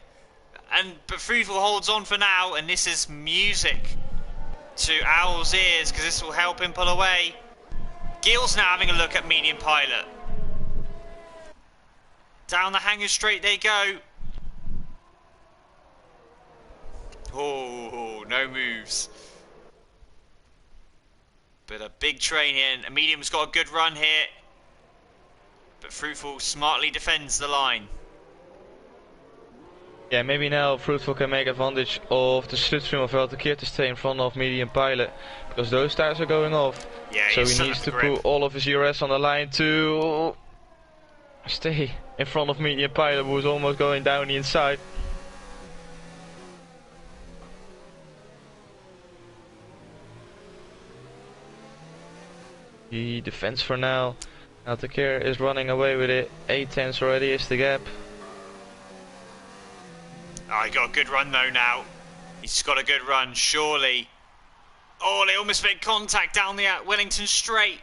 But Fruitful holds on for now, and this is music to Owl's ears, because this will help him pull away. Gill's now having a look at Medium Pilot. Down the hangar straight they go. Oh, no moves. But a big train here, and Medium's got a good run here. But Fruitful smartly defends the line. Yeah, maybe now Fruitful can make advantage of the slipstream of Valtekeer to stay in front of Medium Pilot, because those tires are going off. Yeah, so he needs to put all of his ERS on the line to stay in front of Medium Pilot, who is almost going down the inside. He defends for now. Valtekeer is running away with it. 8 tenths already is the gap. Oh, he got a good run though now. He's got a good run, surely. Oh, they almost made contact down the Wellington straight.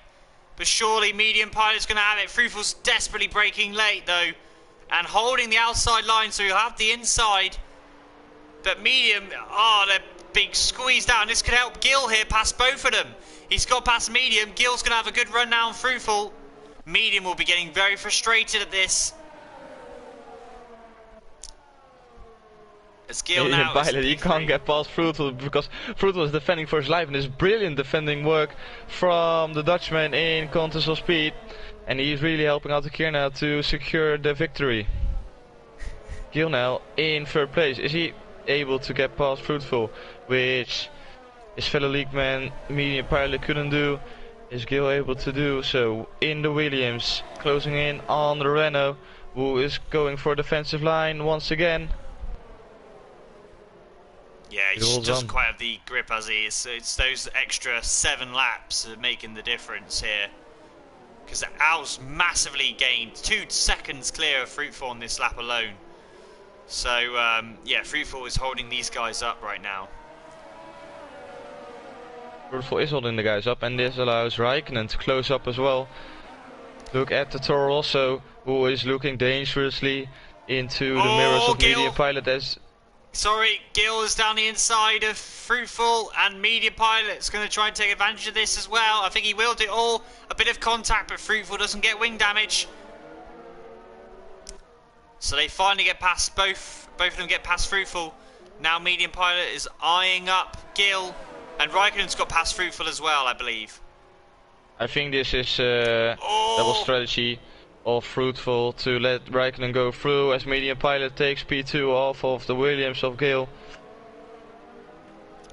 But surely Medium Pilot's going to have it. Fruitful's desperately braking late though. And holding the outside line, so he'll have the inside. But Medium, they're being squeezed out. And this could help Gill here past both of them. He's got past Medium. Gill's going to have a good run now on Fruitful. Medium will be getting very frustrated at this. As Gill now Pilot, he can't get past Fruitful because Fruitful is defending for his life, and it's brilliant defending work from the Dutchman in contest of speed, and he's really helping out Valtekeer now to secure the victory. Gill now in third place. Is he able to get past Fruitful, which his fellow league man Medium Pilot couldn't do? Is Gill able to do so in the Williams, closing in on the Renault, who is going for defensive line once again? Yeah, he just doesn't quite have the grip as he is. It's those extra 7 laps that are making the difference here. Because Owl's massively gained 2 seconds clear of Fruitful on this lap alone. So, yeah, Fruitful is holding these guys up right now. Fruitful is holding the guys up, and this allows Raikkonen to close up as well. Look at the Toro Rosso, who is looking dangerously into the mirrors of Medium Pilot as... Sorry, Gill is down the inside of Fruitful, and Medium Pilot's going to try and take advantage of this as well. I think he will do all. A bit of contact, but Fruitful doesn't get wing damage. So they finally get past, both of them get past Fruitful. Now Medium Pilot is eyeing up Gill, and Raikkonen's got past Fruitful as well, I believe. I think this is double strategy of Fruitful to let Raikkonen go through as Medium Pilot takes P2 off of the Williams of Gill.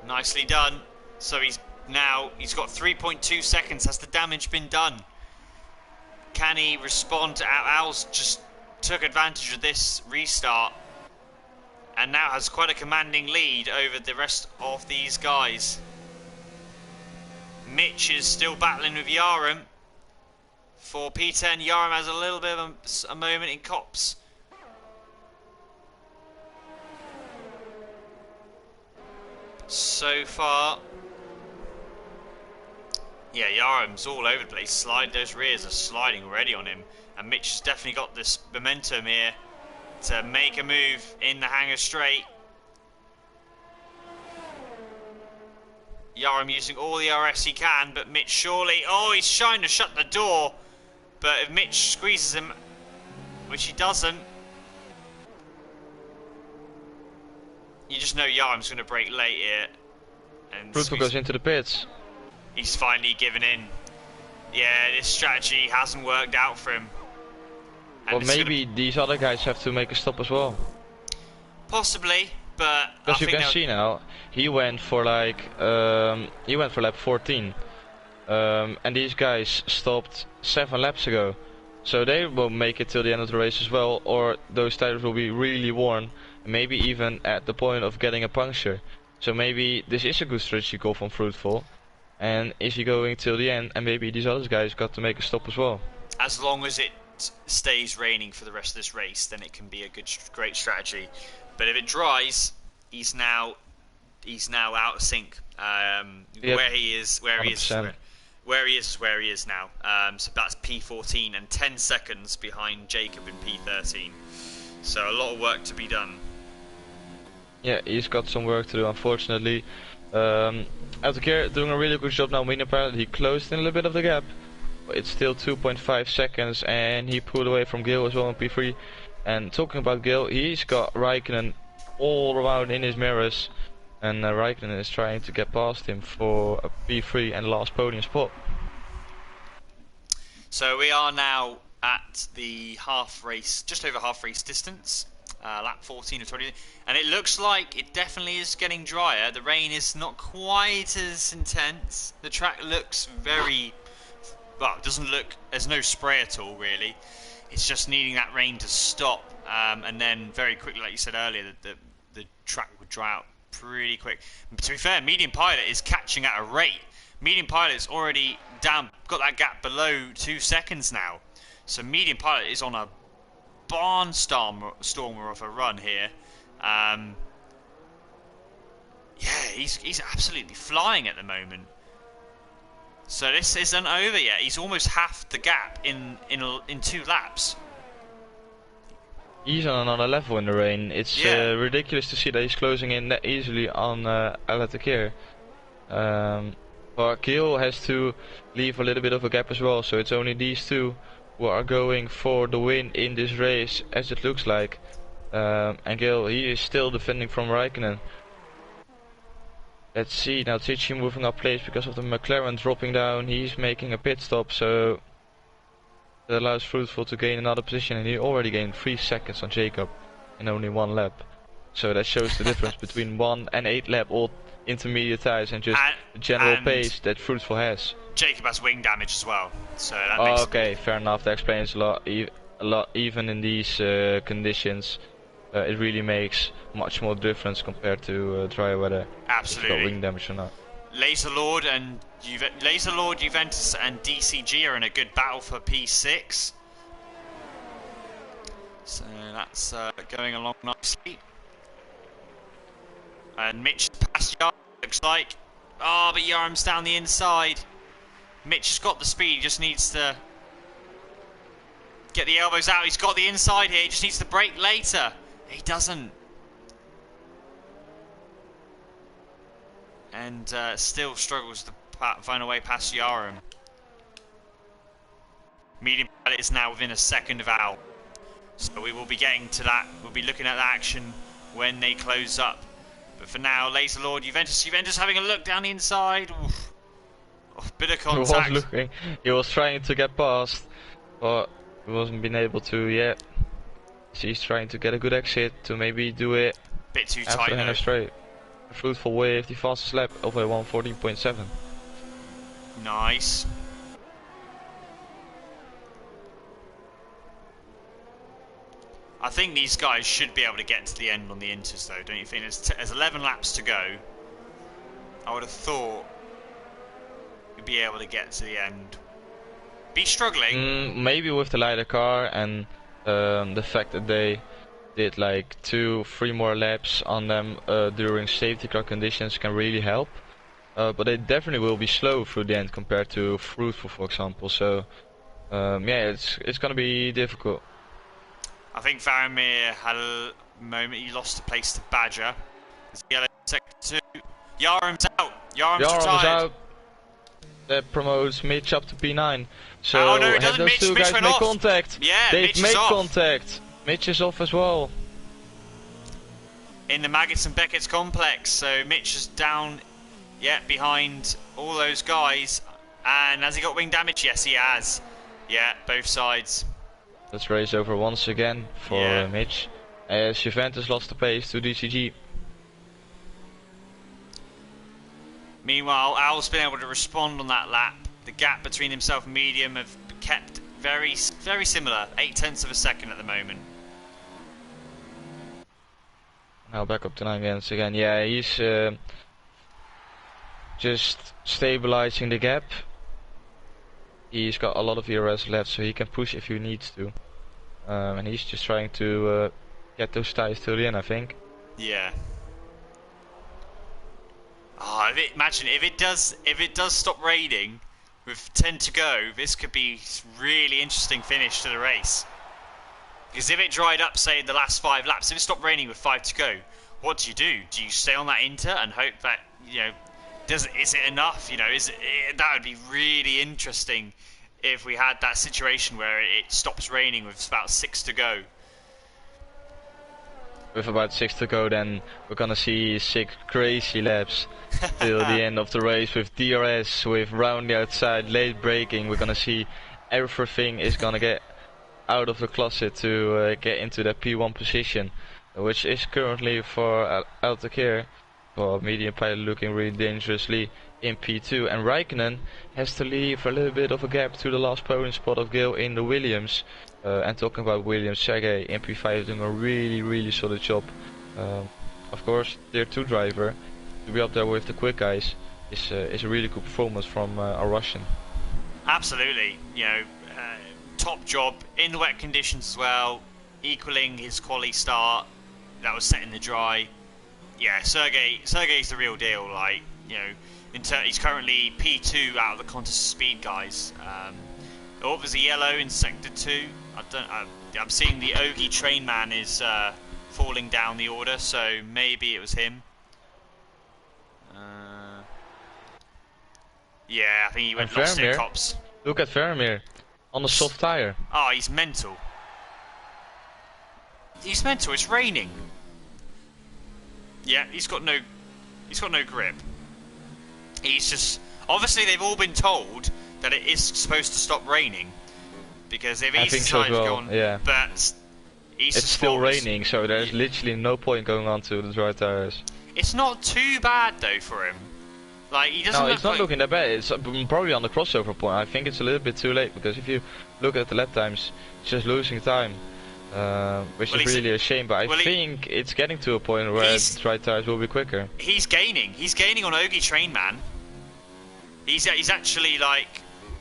Nicely done. So he's got 3.2 seconds. Has the damage been done? Can he respond to Owl's just took advantage of this restart and now has quite a commanding lead over the rest of these guys. Mitch is still battling with Yaram. For P10, Yaram has a little bit of a moment in cops. So far, yeah, Yaram's all over the place. Those rears are sliding already on him, and Mitch has definitely got this momentum here to make a move in the hangar straight. Yaram using all the RS he can, but Mitch surely... Oh, he's trying to shut the door. But if Mitch squeezes him, which he doesn't, you just know Yaram's going to brake late here. And Fruitful goes into the pits. He's finally given in. Yeah, this strategy hasn't worked out for him. And well, maybe these other guys have to make a stop as well. Possibly, but because you can see now, he went for like lap 14. And these guys stopped 7 laps ago, so they will make it till the end of the race as well, or those tires will be really worn, maybe even at the point of getting a puncture. So maybe this is a good strategy call from Fruitful, and is he going till the end, and maybe these other guys got to make a stop as well. As long as it stays raining for the rest of this race, then it can be a great strategy. But if it dries, he's now out of sync. Yep. Where he is where he is now. So that's P14 and 10 seconds behind Jacob in P13. So a lot of work to be done. Yeah, he's got some work to do, unfortunately. Altair doing a really good job now. Medium pilot, he closed in a little bit of the gap. But it's still 2.5 seconds, and he pulled away from Gil as well in P3. And talking about Gil, he's got Raikkonen all around in his mirrors. And Raikkonen is trying to get past him for a P3 and last podium spot. So we are now at the half race, just over half race distance, lap 14 of 20, and it looks like it definitely is getting drier. The rain is not quite as intense. The track looks very, well, it doesn't look, there's no spray at all really. It's just needing that rain to stop, and then very quickly, like you said earlier, the track would dry out pretty quick. But to be fair, Medium Pilot is catching at a rate. Medium Pilot's already down, got that gap below 2 seconds now. So Medium Pilot is on a barnstormer of a run here. Yeah, he's absolutely flying at the moment. So this isn't over yet. He's almost half the gap in 2 laps. He's on another level in the rain. It's ridiculous to see that he's closing in that easily on Altair. But Gil has to leave a little bit of a gap as well, so it's only these two who are going for the win in this race, as it looks like. And Gil, he is still defending from Raikkonen. Let's see, now Tichy moving up place because of the McLaren dropping down. He's making a pit stop, so that allows Fruitful to gain another position, and he already gained 3 seconds on Jacob in only 1 lap. So that shows the difference between 1 and 8 lap old intermediate tires and just the general pace that Fruitful has. Jacob has wing damage as well, so that makes okay, fair enough. That explains a lot. Even in these conditions, it really makes much more difference compared to dry weather. Absolutely. If you've got wing damage or not. Laser Lord, Juventus, and DCG are in a good battle for P6. So that's going along nicely. And Mitch past Yarm, looks like. Oh, but Yarm's down the inside. Mitch has got the speed, he just needs to get the elbows out. He's got the inside here, he just needs to brake later. He doesn't. And still struggles to find a way past Yarum. Medium Pilot is now within a second of Al. So we will be getting to that. We'll be looking at that action when they close up. But for now, Laser Lord, Juventus having a look down the inside. Oof. Oh, bit of contact. He was looking. He was trying to get past, but he wasn't being able to yet. So he's trying to get a good exit to maybe do it. Bit too after tight though. Straight. Fruitful with the fastest lap of a 1:14.7. Nice. I think these guys should be able to get to the end on the Inters though, don't you think? There's 11 laps to go. I would have thought we'd be able to get to the end. Be struggling. Maybe with the lighter car and the fact that they did like 2-3 more laps on them during safety car conditions can really help. But they definitely will be slow through the end compared to Fruitful, for example. So yeah, it's gonna be difficult. I think Faramir had a moment, he lost a place to Badger. It's yellow sector 2. Yarum's out. Yarum's retired. Out. That promotes Mitch up to P9. So oh no, it have doesn't. those two guys Mitch make off. contact. Yeah, They've Mitch made is off. contact. Mitch is off as well. In the Maggots and Beckett's complex. So Mitch is down, behind all those guys. And has he got wing damage? Yes, he has. Yeah, both sides. Let's race over once again for Mitch. As Juventus lost the pace to DCG. Meanwhile, Al's been able to respond on that lap. The gap between himself and Medium have kept very similar. 0.8 of a second at the moment. Now back up to 9 again. Yeah, he's just stabilizing the gap. He's got a lot of ERS left, so he can push if he needs to. And he's just trying to get those tires till the end, I think. Yeah. Oh, imagine if it does stop raining, with 10 to go, this could be a really interesting finish to the race. Because if it dried up, say, in the last 5 laps, if it stopped raining with 5 to go, what do? Do you stay on that Inter and hope that, you know, is it enough? You know, that would be really interesting if we had that situation where it stops raining with about 6 to go. With about 6 to go, then we're gonna see 6 crazy laps till the end of the race with DRS, with round the outside, late braking. We're gonna see everything is gonna get out of the closet to get into that P1 position, which is currently for Altair, for medium pilot, looking really dangerously in P2, and Raikkonen has to leave a little bit of a gap to the last podium spot of Gil in the Williams. And talking about Williams, Sergey in P5 is doing a really solid job. Of course, tier 2 driver to be up there with the quick guys is a really good performance from a Russian. Absolutely, you know, top job in the wet conditions as well, equaling his quali start that was set in the dry. Yeah, Sergey's the real deal. Like, you know, he's currently P2 out of the contest speed guys. Obviously yellow in sector 2. I'm seeing the Ogie train man is falling down the order, so maybe it was him. Yeah, I think he went lost in cops. Look at Vermeer on the soft tire. Oh, he's mental. He's mental. It's raining. Yeah, he's got no grip. He's just, obviously they've all been told that it is supposed to stop raining, because if he's decided to go on, yeah. But it's still raining, so there's literally no point going on to the dry tires. It's not too bad though for him. Like, he doesn't. No, look it's not like... looking that bad. It's probably on the crossover point. I think it's a little bit too late, because if you look at the lap times, it's just losing time, which is really a shame. But I think it's getting to a point where the dry tires will be quicker. He's gaining. He's gaining on Ogie Train Man. He's actually like,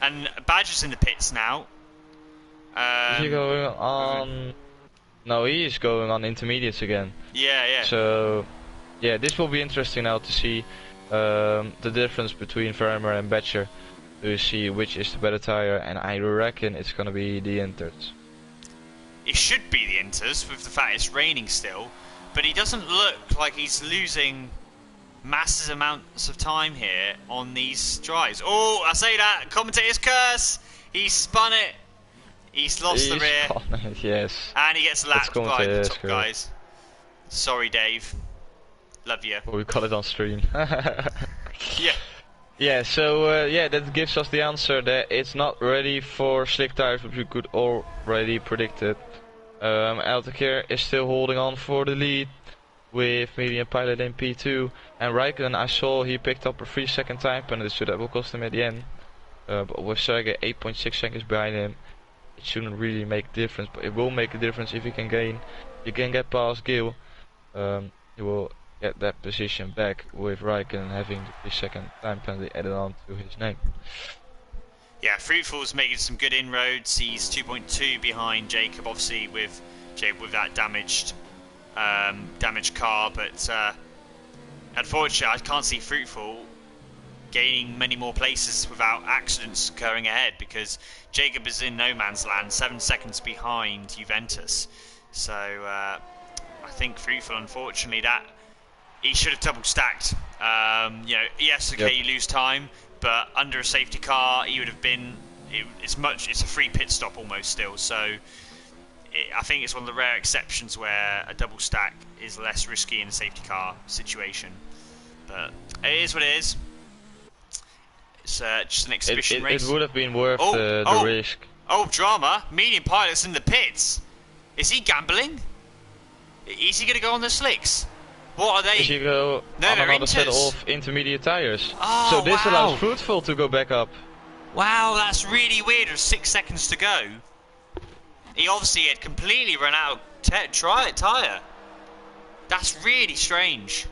and Badger's in the pits now. Is he going on? No, he is going on intermediates again. Yeah. So, yeah, this will be interesting now to see the difference between Vermeer and Badger, to see which is the better tire, and I reckon it's gonna be the Inters. It should be the Inters, with the fact it's raining still, but he doesn't look like he's losing massive amounts of time here on these drives. Oh, I say that, commentator's curse! He's spun it! He's lost the rear. Yes. And he gets lapped by the top guys. Sorry, Dave. Love you. Well, we got it on stream. Yeah. Yeah, so yeah, that gives us the answer that it's not ready for slick tires, which we could already predict it. Altair is still holding on for the lead with medium pilot in P2, and Raikkonen, I saw he picked up a 3-second time penalty, so that will cost him at the end. But with Sergey 8.6 seconds behind him, it shouldn't really make a difference, but it will make a difference if he can get past Gil. He will get that position back with Raikkonen having the 3-second time penalty added on to his name. Yeah, Fruitful's making some good inroads. He's 2.2 behind Jacob, obviously with that damaged car, but unfortunately I can't see Fruitful gaining many more places without accidents occurring ahead, because Jacob is in no man's land, 7 seconds behind Juventus. So I think Fruitful, unfortunately, that he should have double stacked. You know, yes, okay, you lose time, but under a safety car, he would have been. It's a free pit stop almost still. So I think it's one of the rare exceptions where a double stack is less risky in a safety car situation. But it is what it is. It's just an exhibition race. It would have been worth the risk. Oh, drama! Medium pilot's in the pits. Is he gambling? Is he going to go on the slicks? What are they? Is he go on another set of intermediate tires? Oh, so this allows Fruitful to go back up. Wow, that's really weird. There's 6 seconds to go. He obviously had completely run out of tyre. That's really strange.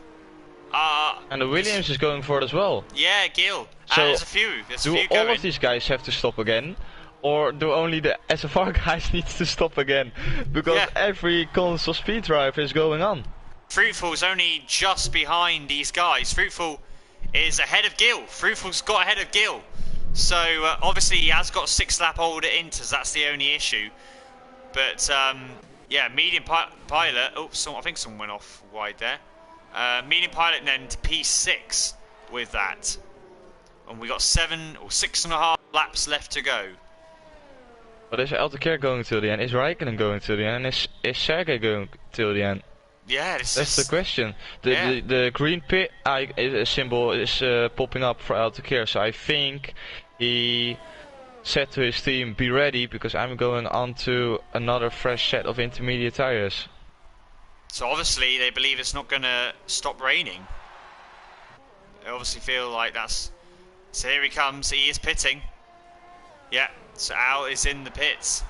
And the Williams is going for it as well. Yeah, Gil. So there's a few. Do all of these guys have to stop again? Or do only the SFR guys need to stop again? Because every console speed drive is going on. Fruitful's only just behind these guys. Fruitful is ahead of Gil. Fruitful's got ahead of Gil. So obviously he has got 6-lap older inters. That's the only issue. But yeah, medium pilot. Oh, I think someone went off wide there. Medium pilot then to P6 with that, and we got 7 or 6.5 laps left to go. But is Altair going till the end? Is Raikkonen going till the end? Is Sergey going till the end? Yeah, that's the question. The green pit symbol is popping up for Altair, so I think he said to his team, "Be ready, because I'm going on to another fresh set of intermediate tires." So obviously they believe it's not going to stop raining. They obviously feel like that's... So here he comes, he is pitting. Yeah, so Al is in the pits.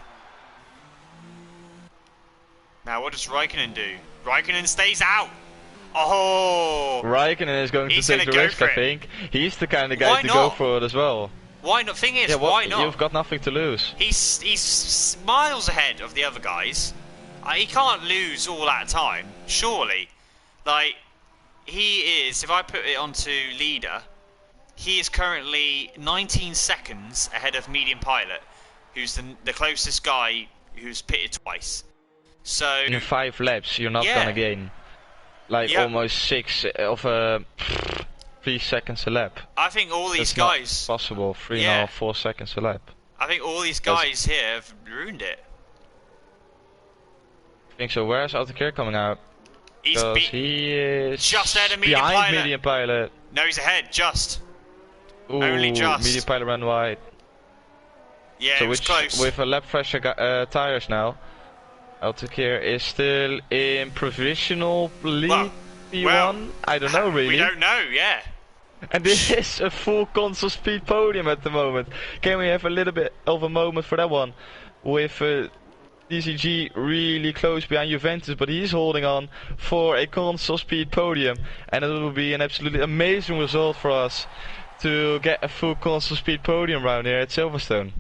Now what does Raikkonen do? Raikkonen stays out! Oh! Raikkonen is going to take the risk, I think. He's the kind of guy to go for it as well. Why not? Thing is, why not? You've got nothing to lose. He's miles ahead of the other guys. He can't lose all that time, surely. Like, he is, if I put it onto leader, he is currently 19 seconds ahead of medium pilot, who's the closest guy who's pitted twice. So in 5 laps, you're not gonna gain like almost 6 of 3 seconds a lap. I think all these guys not possible 3.5, 4 seconds a lap. I think all these guys here have ruined it. I think so. Where's Altair coming out? He is just ahead of medium pilot. No, he's ahead, just. Ooh, only just. Medium pilot ran wide. Yeah, so it was close. With a lap fresher tires now, Altair is still in provisional lead P1. I don't know really. We don't know, yeah. And this is a full console speed podium at the moment. Can we have a little bit of a moment for that one? With DCG really close behind Juventus, but he's holding on for a console speed podium, and it will be an absolutely amazing result for us to get a full console speed podium round here at Silverstone.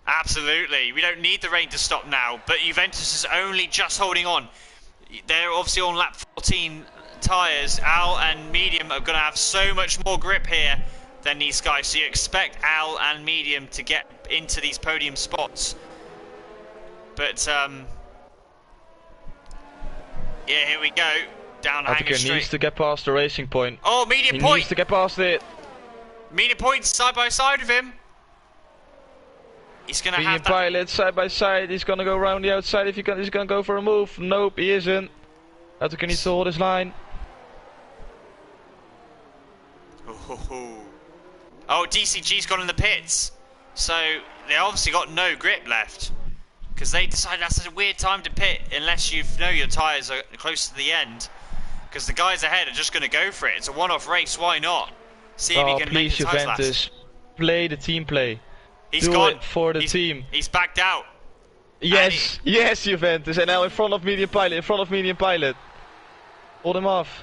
Absolutely, we don't need the rain to stop now, but Juventus is only just holding on. They're obviously on lap 14 tyres. Al and Medium are going to have so much more grip here than these guys, so you expect Al and Medium to get into these podium spots. But yeah, here we go, down hanging straight. Needs to get past the racing point. Oh, medium point! He needs to get past it. Medium point side by side with him. He's gonna medium have that. Pilot side by side. He's gonna go around the outside. If he's gonna go for a move. Nope, he isn't. Altair needs to hold his line. Oh, DCG's gone in the pits, so they obviously got no grip left. Because they decided that's a weird time to pit unless you know your tyres are close to the end. Because the guys ahead are just going to go for it. It's a one-off race, why not? See if you can make the tyres last. Play the team play. He's Do it for the team. He's backed out. Yes, yes, Juventus. And now in front of medium pilot, Hold him off.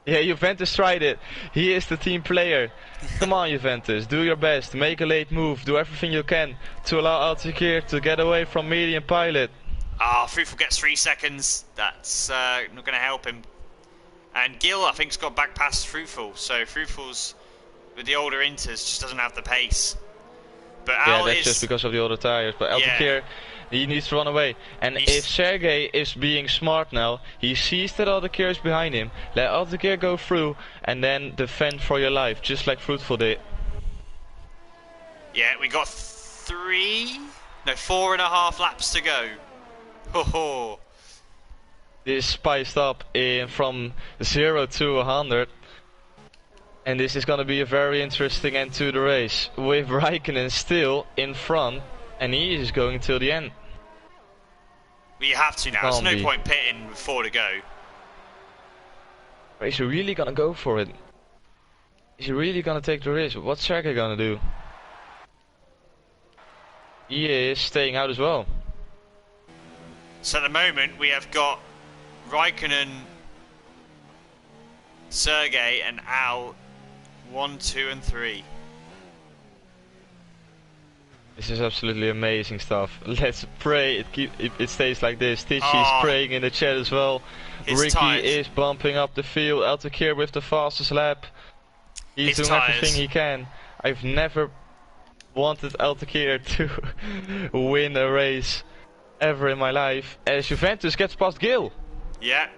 Yeah, Juventus tried it. He is the team player. Come on, Juventus, do your best. Make a late move. Do everything you can to allow Altair to get away from medium pilot. Ah, Fruitful gets 3 seconds. That's not going to help him. And Gil, I think, has got back past Fruitful. So Fruitful's, with the older inters, just doesn't have the pace. But Al that's just because of the older tires. But Altair, he needs to run away. And if Sergey is being smart now, he sees that Altair is behind him. Let Altair go through and then defend for your life, just like Fruitful did. Yeah, we got 4.5 laps to go. Ho ho. This is spiced up from 0 to 100. And this is going to be a very interesting end to the race. With Raikkonen still in front, and he is going till the end. We have to now. There's no point pitting with 4 to go. Is he really going to go for it? Is he really going to take the risk? What's Sergey going to do? He is staying out as well. So at the moment we have got Raikkonen, Sergey and Al 1, 2 and 3. This is absolutely amazing stuff. Let's pray it stays like this. Tichy is praying in the chat as well. Ricky is bumping up the field. Altair with the fastest lap. He's his doing tyres. everything he can. I've never wanted Altair to win a race ever in my life. As Juventus gets past Gil. Yeah.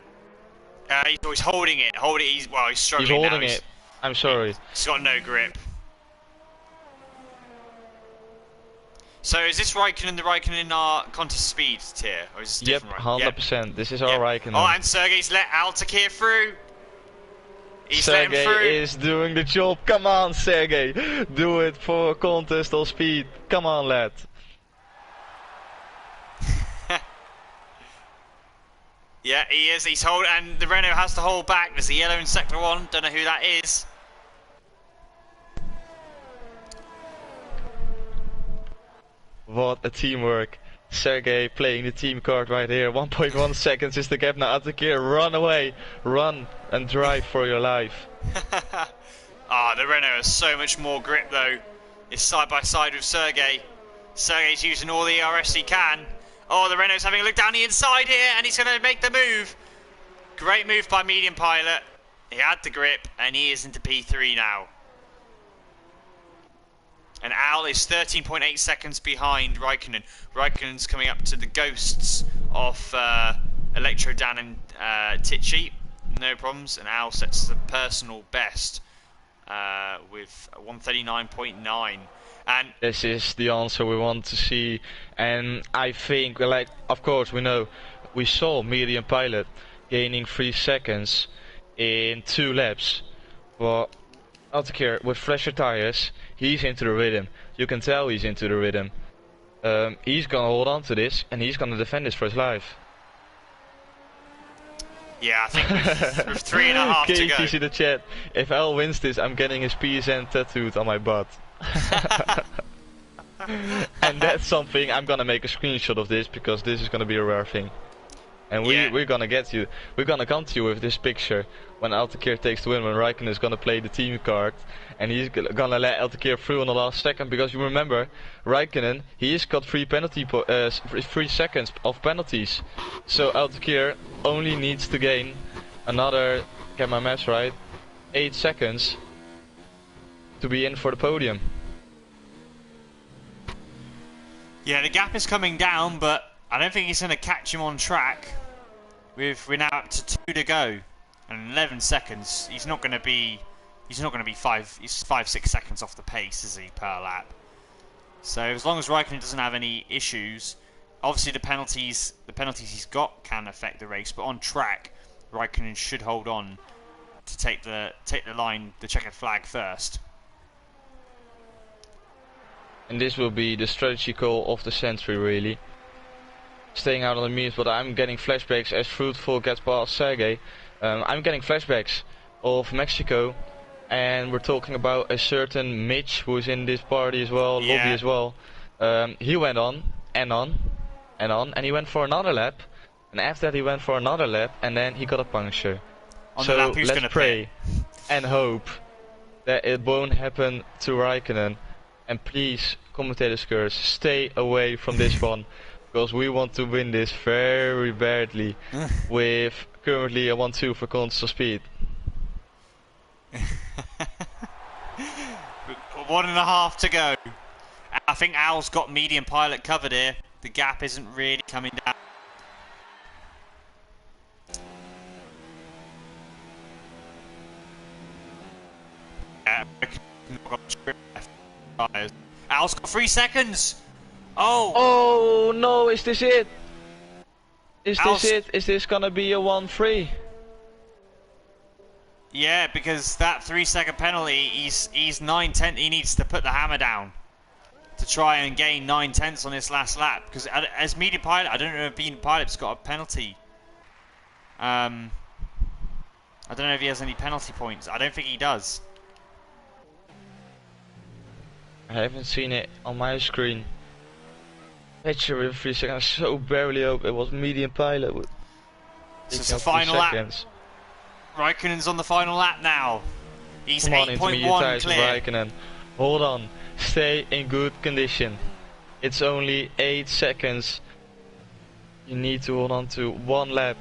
He's holding it. He's struggling He's holding now. it. I'm sorry. He's got no grip. So is this Raikkonen in our contest speed tier? Or is this Yep, different? 100%. Yep. This is our Raikkonen. Oh, and Sergey's let Altair through. He's Sergey through. is doing the job. Come on, Sergey. Do it for a contest of speed. Come on, lad. Yeah, he is. He's holding, and the Renault has to hold back. There's a yellow in sector 1. Don't know who that is. What a teamwork. Sergey playing the team card right here. 1.1 seconds is the gap now. Altair, run away. Run and drive for your life. The Renault has so much more grip though. It's side by side with Sergey. Sergey's using all the ERS he can. Oh, the Renault's having a look down the inside here, and he's going to make the move. Great move by Medium Pilot. He had the grip, and he is into P3 now. And Al is 13.8 seconds behind Raikkonen. Raikkonen's coming up to the ghosts of Electro Dan and Tichy. No problems. And Al sets the personal best with 139.9. And this is the answer we want to see. And I think, like, of course, we saw Medium Pilot gaining 3 seconds in 2 laps. But Altair with fresher tires, he's into the rhythm. You can tell he's into the rhythm. He's gonna hold on to this, and he's gonna defend this for his life. Yeah, I think with 3.5 to go. KTC the chat. If Al wins this, I'm getting his PSN tattooed on my butt. And that's something, I'm gonna make a screenshot of this, because this is gonna be a rare thing. And we're gonna get you. We're gonna come to you with this picture when Altair takes the win, when Raikkonen is gonna play the team card, and he's gonna let Altair through in the last second, because you remember, Raikkonen, he's got 3 seconds of penalties. So Altair only needs to gain another, get my maths right, 8 seconds to be in for the podium. Yeah, the gap is coming down, but I don't think he's going to catch him on track. We're now up to 2 to go, and 11 seconds. He's not going to be 5-6 seconds off the pace, is he, per lap? So as long as Raikkonen doesn't have any issues, obviously the penalties he's got can affect the race, but on track, Raikkonen should hold on to take the line, the checkered flag first. And this will be the strategy call of the century, really. Staying out on the memes, but I'm getting flashbacks as Fruitful gets past Sergey. I'm getting flashbacks of Mexico, and we're talking about a certain Mitch who's in this party as well, lobby as well. He went on, and he went for another lap, and after that he went for another lap, and then he got a puncture. So let's pray and hope that it won't happen to Raikkonen. And please, commentators curse, stay away from this one, because we want to win this very badly with currently a 1-2 for constant speed. 1.5 to go. I think Al's got Medium Pilot covered here. The gap isn't really coming down. Al's got 3 seconds. Oh no! Is this it? Is this it? Is this gonna be a 1-3? Yeah, because that 3-second penalty, he's 9/10. He needs to put the hammer down to try and gain 9/10 on this last lap. Because as Medium Pilot, I don't know if Medium Pilot's got a penalty. I don't know if he has any penalty points. I don't think he does. I haven't seen it on my screen. Picture with 3 seconds, so barely hope it was Medium Pilot. So it's the final lap. Raikkonen's on the final lap now. He's 8.1 clear. Raikkonen. Hold on, stay in good condition. It's only 8 seconds. You need to hold on to 1 lap.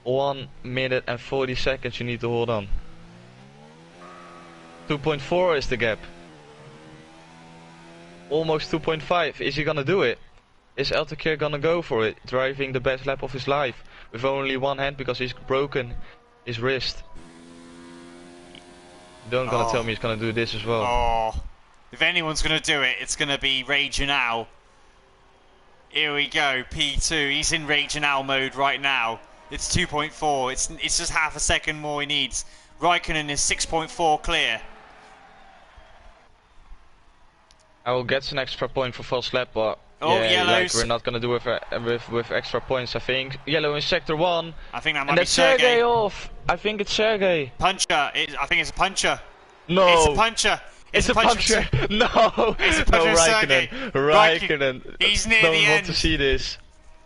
1 minute and 40 seconds you need to hold on. 2.4 is the gap. Almost 2.5. Is he gonna do it? Is Altair gonna go for it? Driving the best lap of his life with only one hand because he's broken his wrist. Don't gonna tell me he's gonna do this as well. Oh, if anyone's gonna do it, it's gonna be Raging Al. Here we go, P2. He's in Raging Al mode right now. It's 2.4. It's just half a second more he needs. Raikkonen is 6.4 clear. Al gets an extra point for false lap, but yellows. like we're not gonna do it with extra points. I think yellow in sector 1. I think that might and be that's Sergey off. I think it's Sergey. Puncher. I think it's a puncher. No. It's a puncher. It's a puncher. No. It's a puncher. Raikkonen. He's near the end. Don't want to see this.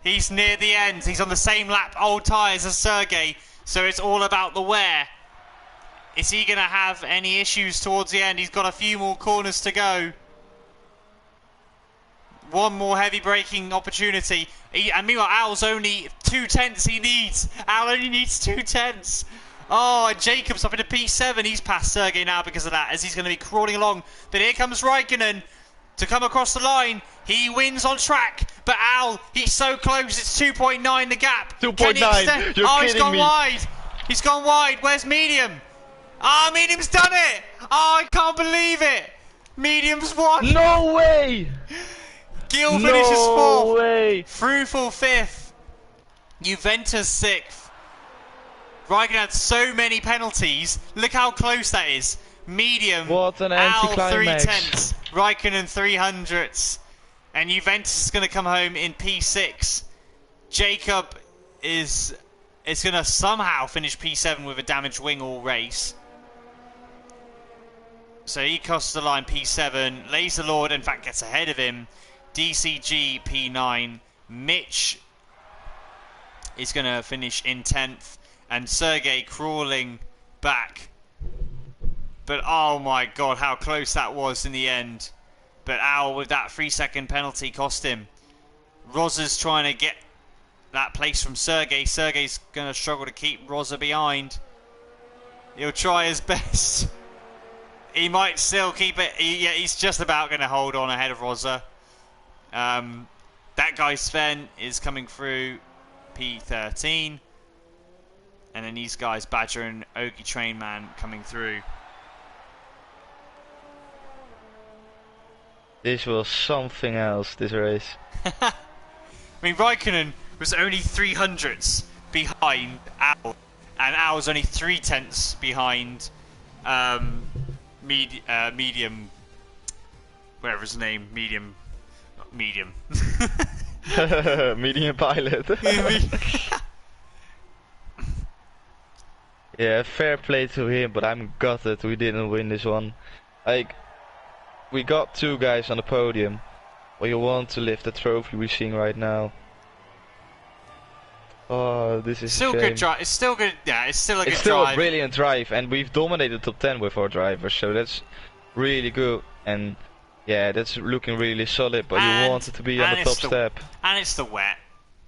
He's near the end. He's on the same lap, old tyres as Sergey. So it's all about the wear. Is he going to have any issues towards the end? He's got a few more corners to go. One more heavy braking opportunity. And meanwhile, Al's only 2/10 he needs. Al only needs 2/10. Oh, and Jacob's up into P7. He's past Sergey now because of that, as he's going to be crawling along. But here comes Raikkonen to come across the line. He wins on track. But Al, he's so close. It's 2.9 the gap. 2.9. You're he's gone wide. He's gone wide. Where's Medium? Ah, Medium's done it. Oh, I can't believe it. Medium's won. No way. Gil finishes 4th. No way. Fruitful 5th. Juventus 6th. Raikkonen had so many penalties. Look how close that is. Medium. What an Al anticlimax. 3/10. Raikkonen 300ths. And Juventus is going to come home in P6. Jacob is going to somehow finish P7 with a damaged wing all race. So he crosses the line P7. Laser Lord, in fact, gets ahead of him. DCG P9. Mitch is going to finish in 10th. And Sergey crawling back. But oh my god, how close that was in the end. But Al, with that 3-second penalty, cost him. Roza's trying to get that place from Sergey. Sergey's going to struggle to keep Roza behind. He'll try his best. He might still keep it. He's just about going to hold on ahead of Roza. That guy Sven is coming through P13. And then these guys, Badger and Ogie Trainman, coming through. This was something else, this race. I mean, Raikkonen was only 300ths behind Al. And Al was only 3/10 behind Medium. Whatever his name, Medium. Medium pilot. Yeah, fair play to him, but I'm gutted we didn't win this one. Like, we got 2 guys on the podium. Well, you want to lift the trophy we're seeing right now. Oh, this is still a shame. good drive. It's still good. Yeah, it's still a good drive. It's still a brilliant drive, and we've dominated top 10 with our drivers, so that's really good. And yeah, that's looking really solid. But you want it to be on the top step. And it's the wet.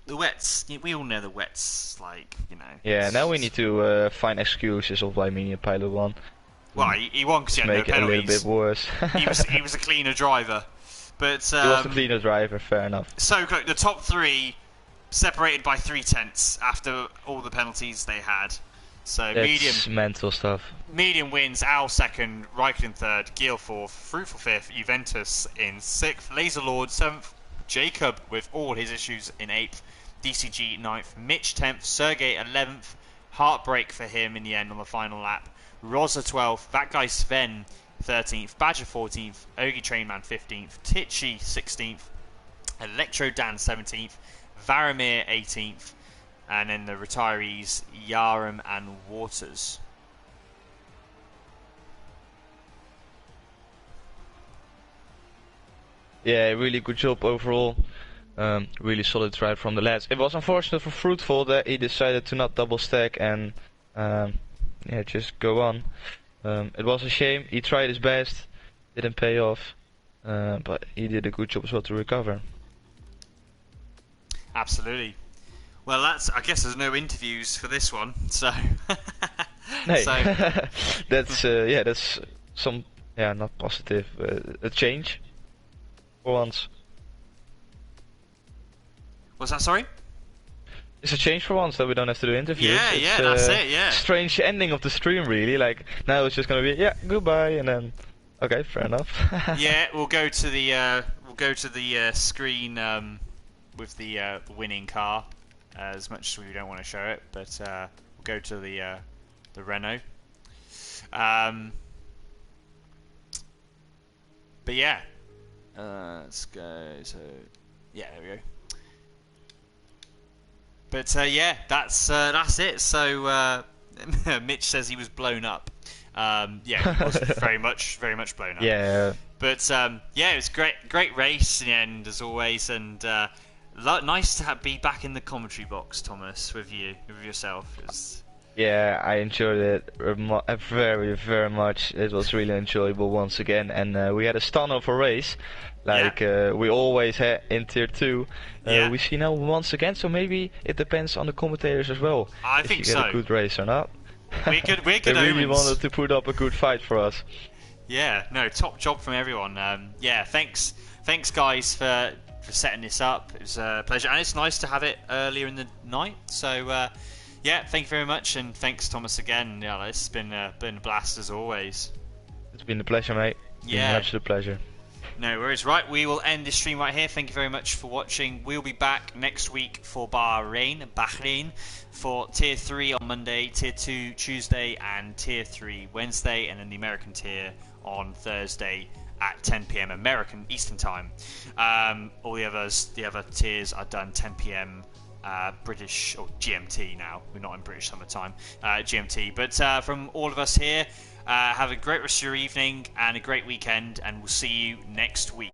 The wets. We all know the wets. Like, you know. Yeah, now we need to find excuses of why Minion Pilot won. Well, he won because he had no penalties. Make it a little bit worse. he was a cleaner driver, but he was a cleaner driver. Fair enough. So the top 3 separated by 3/10 after all the penalties they had. So that's Medium mental stuff. Medium wins. Al 2nd, Raikkonen 3rd, Gil 4th, Fruitful 5th, Juventus in 6th, Laser Lord 7th, Jacob with all his issues in 8th, DCG 9th, Mitch 10th, Sergey 11th. Heartbreak for him in the end on the final lap. Roza 12th, that guy Sven 13th, Badger 14th, Ogie Trainman 15th, Tichy 16th, Electro Dan 17th, Varamir 18th, and then the retirees Yaram and Waters. Yeah, really good job overall. Really solid drive from the lads. It was unfortunate for Fruitful that he decided to not double stack and yeah, just go on. It was a shame. He tried his best, didn't pay off, but he did a good job as well to recover. Absolutely. Well, I guess there's no interviews for this one, so. Hey, So that's yeah, that's some, yeah, not positive, a change for once. What's that? Sorry. It's a change for once that we don't have to do interviews. Yeah, It's, yeah, that's it. Yeah. strange ending of the stream, really. Like now it's just gonna be goodbye, and then okay, fair enough. Yeah, we'll go to the screen with the winning car. As much as we don't want to show it, but we'll go to the Renault. But yeah, let's go. So yeah, there we go. But yeah, that's it. So Mitch says he was blown up. Yeah, he was very much blown up. Yeah. But yeah, it was great race in the end as always, and nice to be back in the commentary box, Thomas, with yourself. Yeah, I enjoyed it very, very much. It was really enjoyable once again, and we had a stunner of a race, like we always had in Tier 2. We see now once again, so maybe it depends on the commentators as well. I think if you get a good race or not. We're good They really wanted to put up a good fight for us. Yeah, no, top job from everyone. Yeah, thanks guys for setting this up. It was a pleasure, and it's nice to have it earlier in the night. So yeah, thank you very much, and thanks Thomas again. Yeah, it's been a blast as always. It's been a pleasure, mate. Yeah, been an absolute pleasure. No worries. Right, we will end this stream right here. Thank you very much for watching. We'll be back next week for Bahrain, for Tier 3 on Monday, Tier 2 Tuesday, and Tier 3 Wednesday, and then the American tier on Thursday at 10 PM American Eastern Time. All the other tiers are done 10 PM British or GMT now. We're not in British summertime, GMT. But from all of us here, have a great rest of your evening and a great weekend, and we'll see you next week.